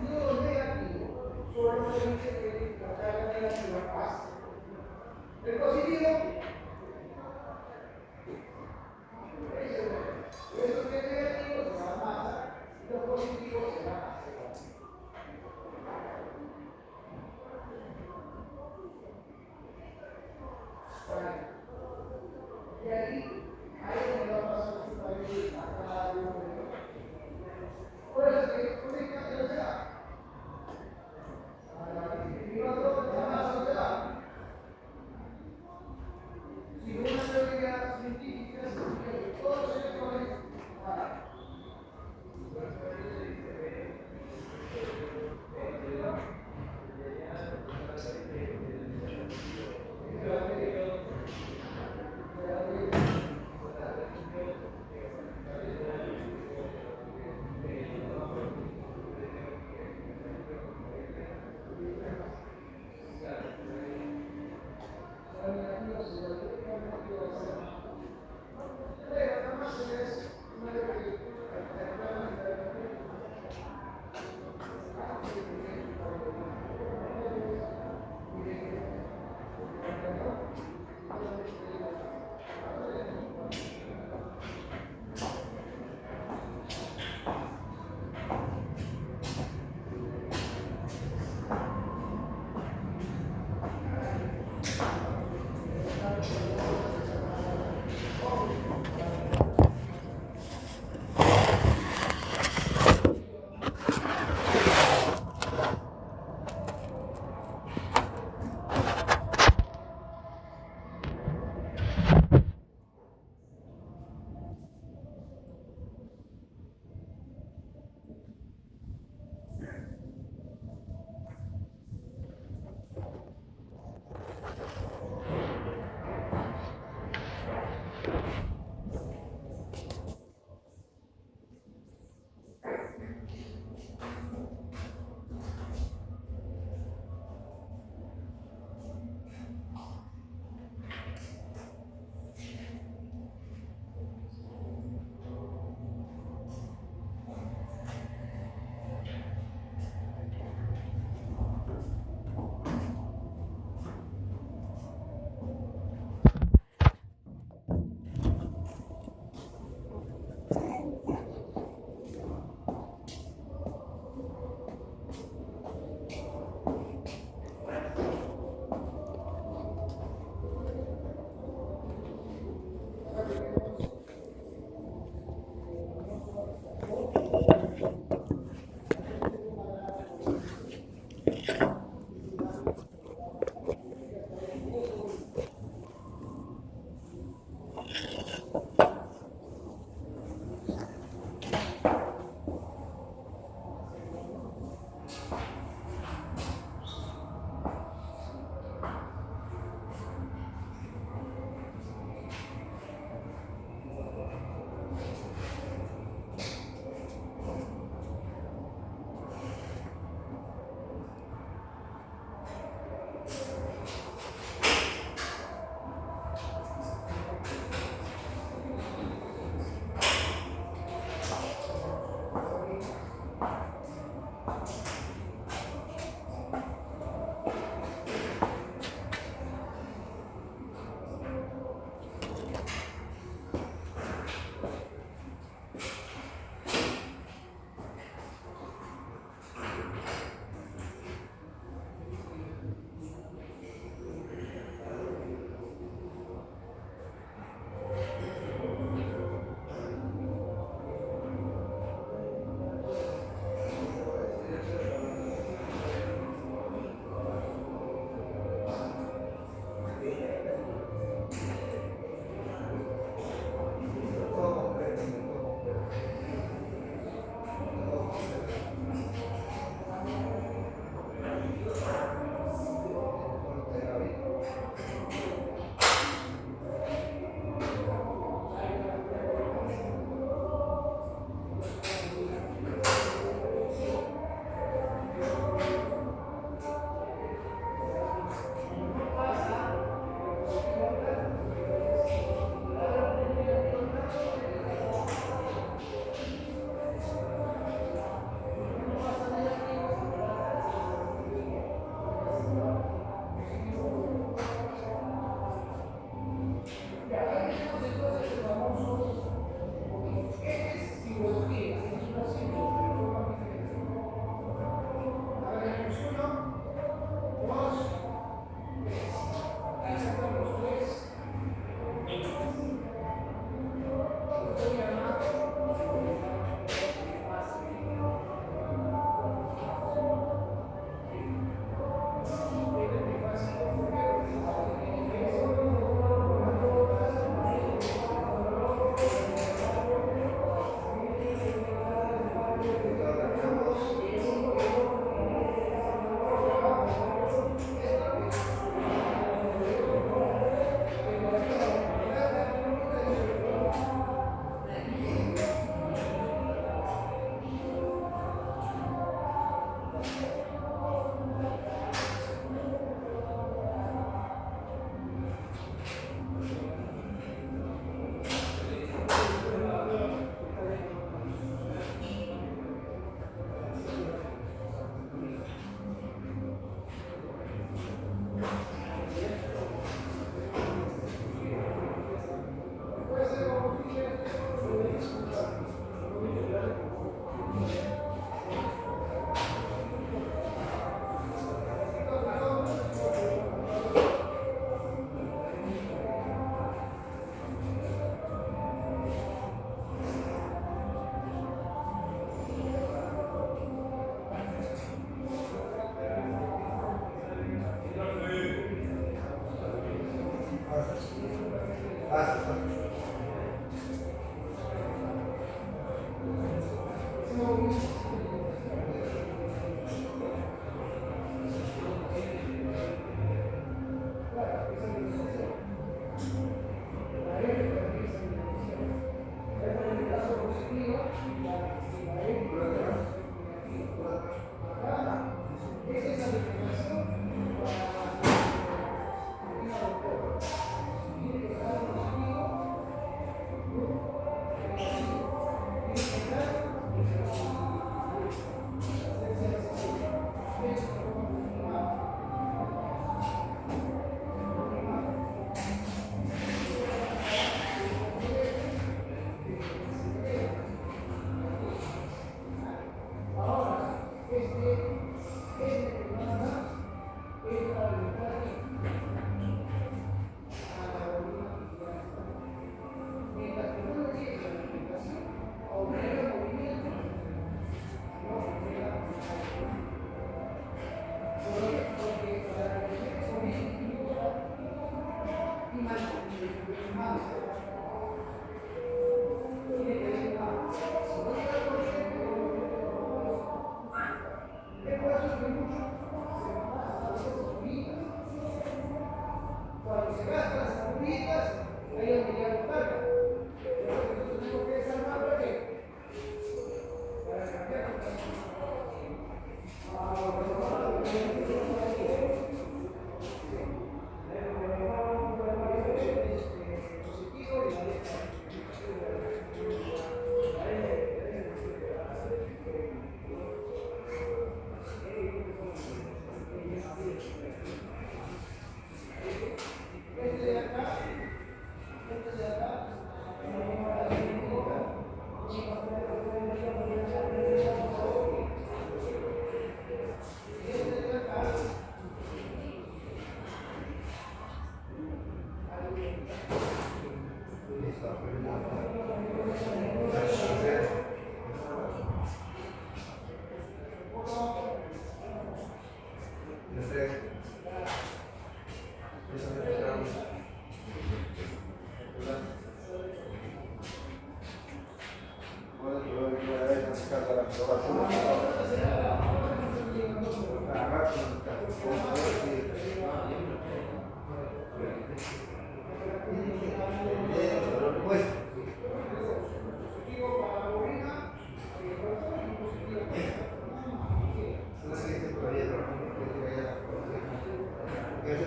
nodo negativo solo se dice que la carga negativa pasa. El positivo, eso que es negativo se va a masa y lo positivo se va a acelerar. Y ahí es donde va a pasar su país a cada uno de ellos. Por eso que una ecuación se da. Y otro, la masa se da. Si una teoría científica significa que todos los electrones van.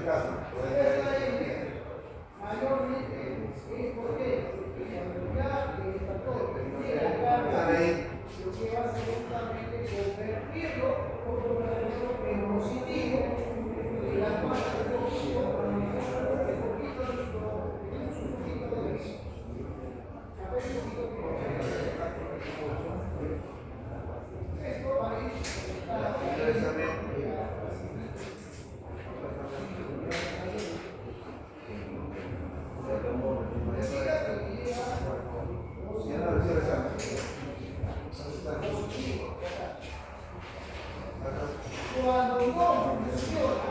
caso. Mayormente es porque ya está todo. Lo que va a hacer justamente convertirlo en positivo y las masas de positivo para mejorar un poquito de eso. A ver, un poquito de esto va a ir. Cuando no funciona,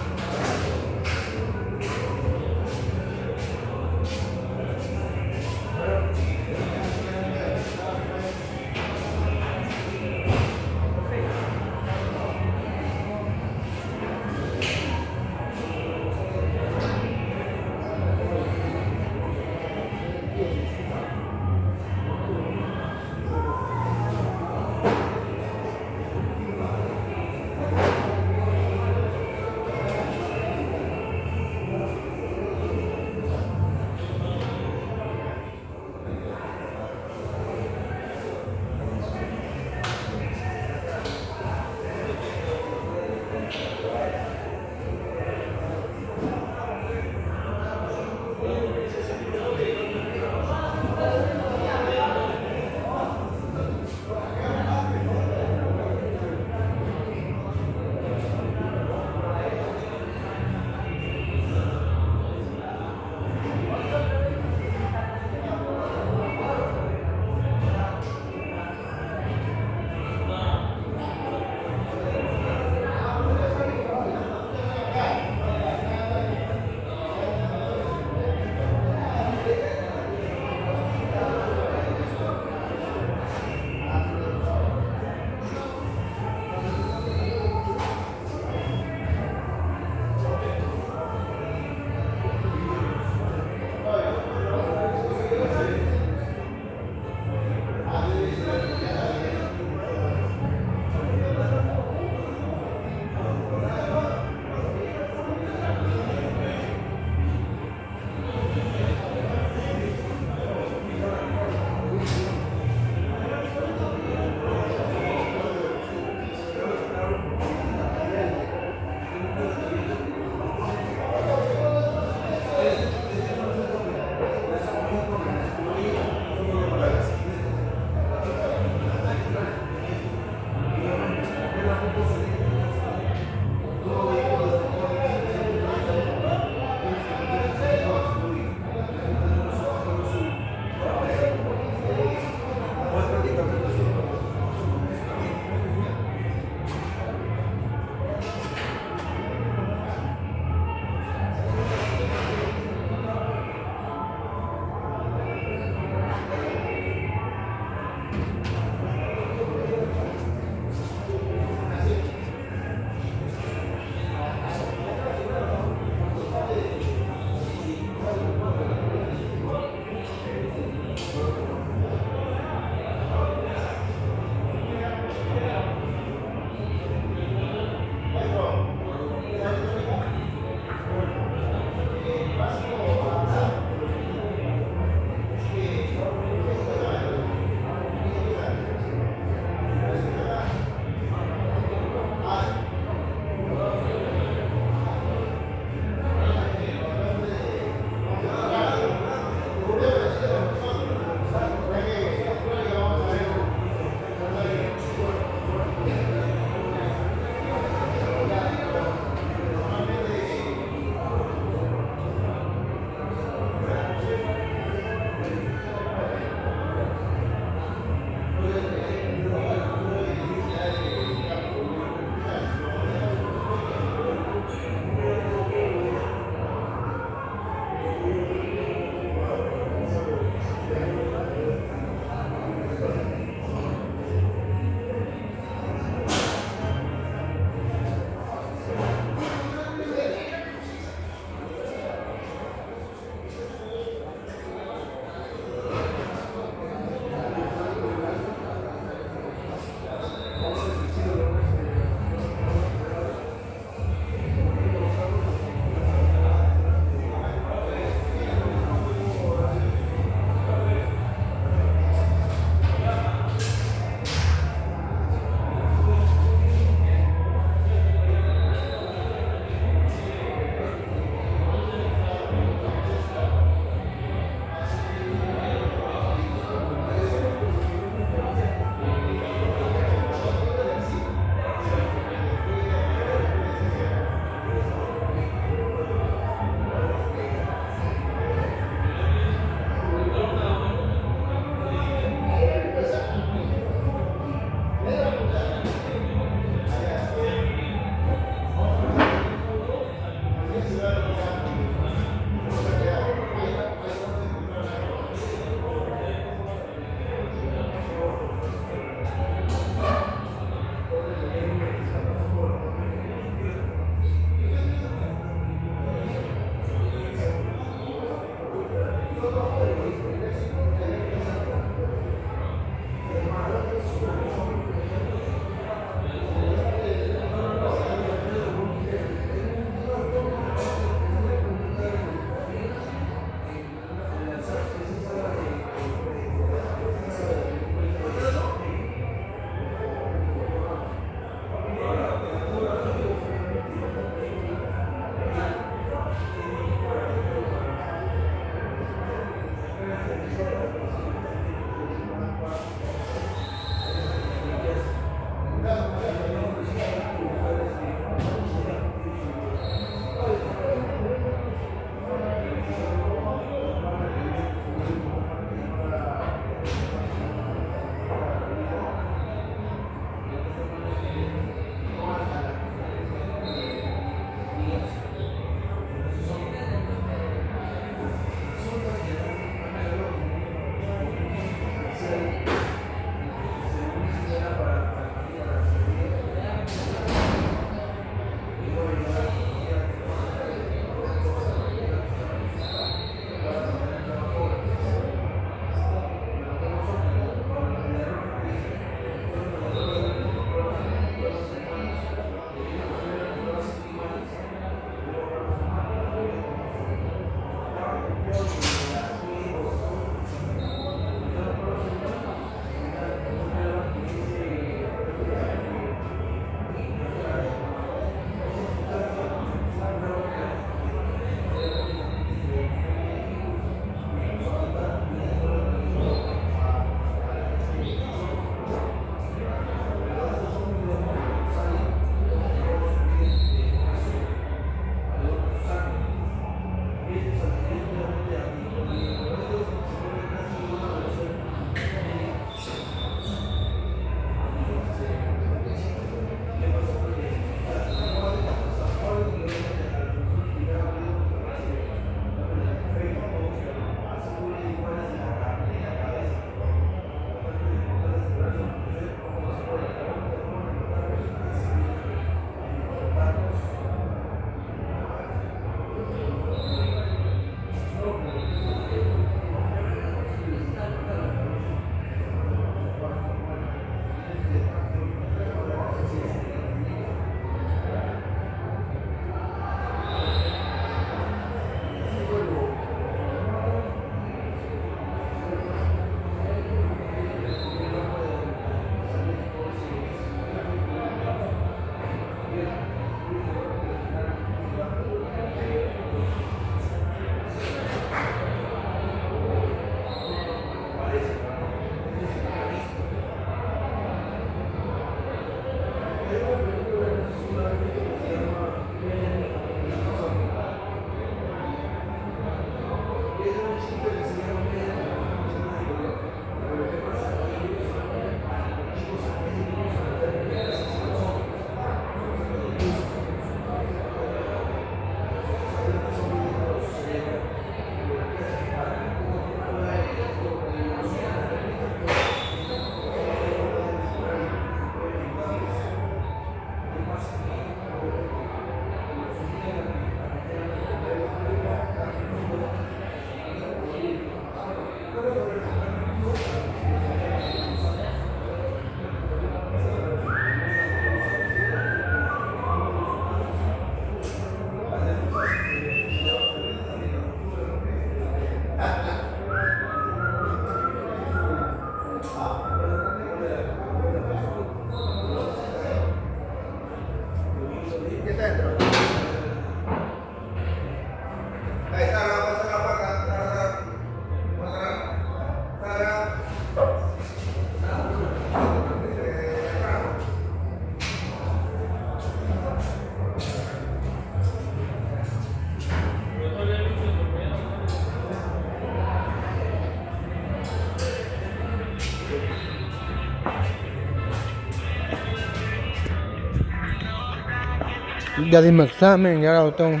Ya di mi examen y ahora lo tengo.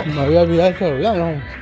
Me había olvidado el celular, ¿no?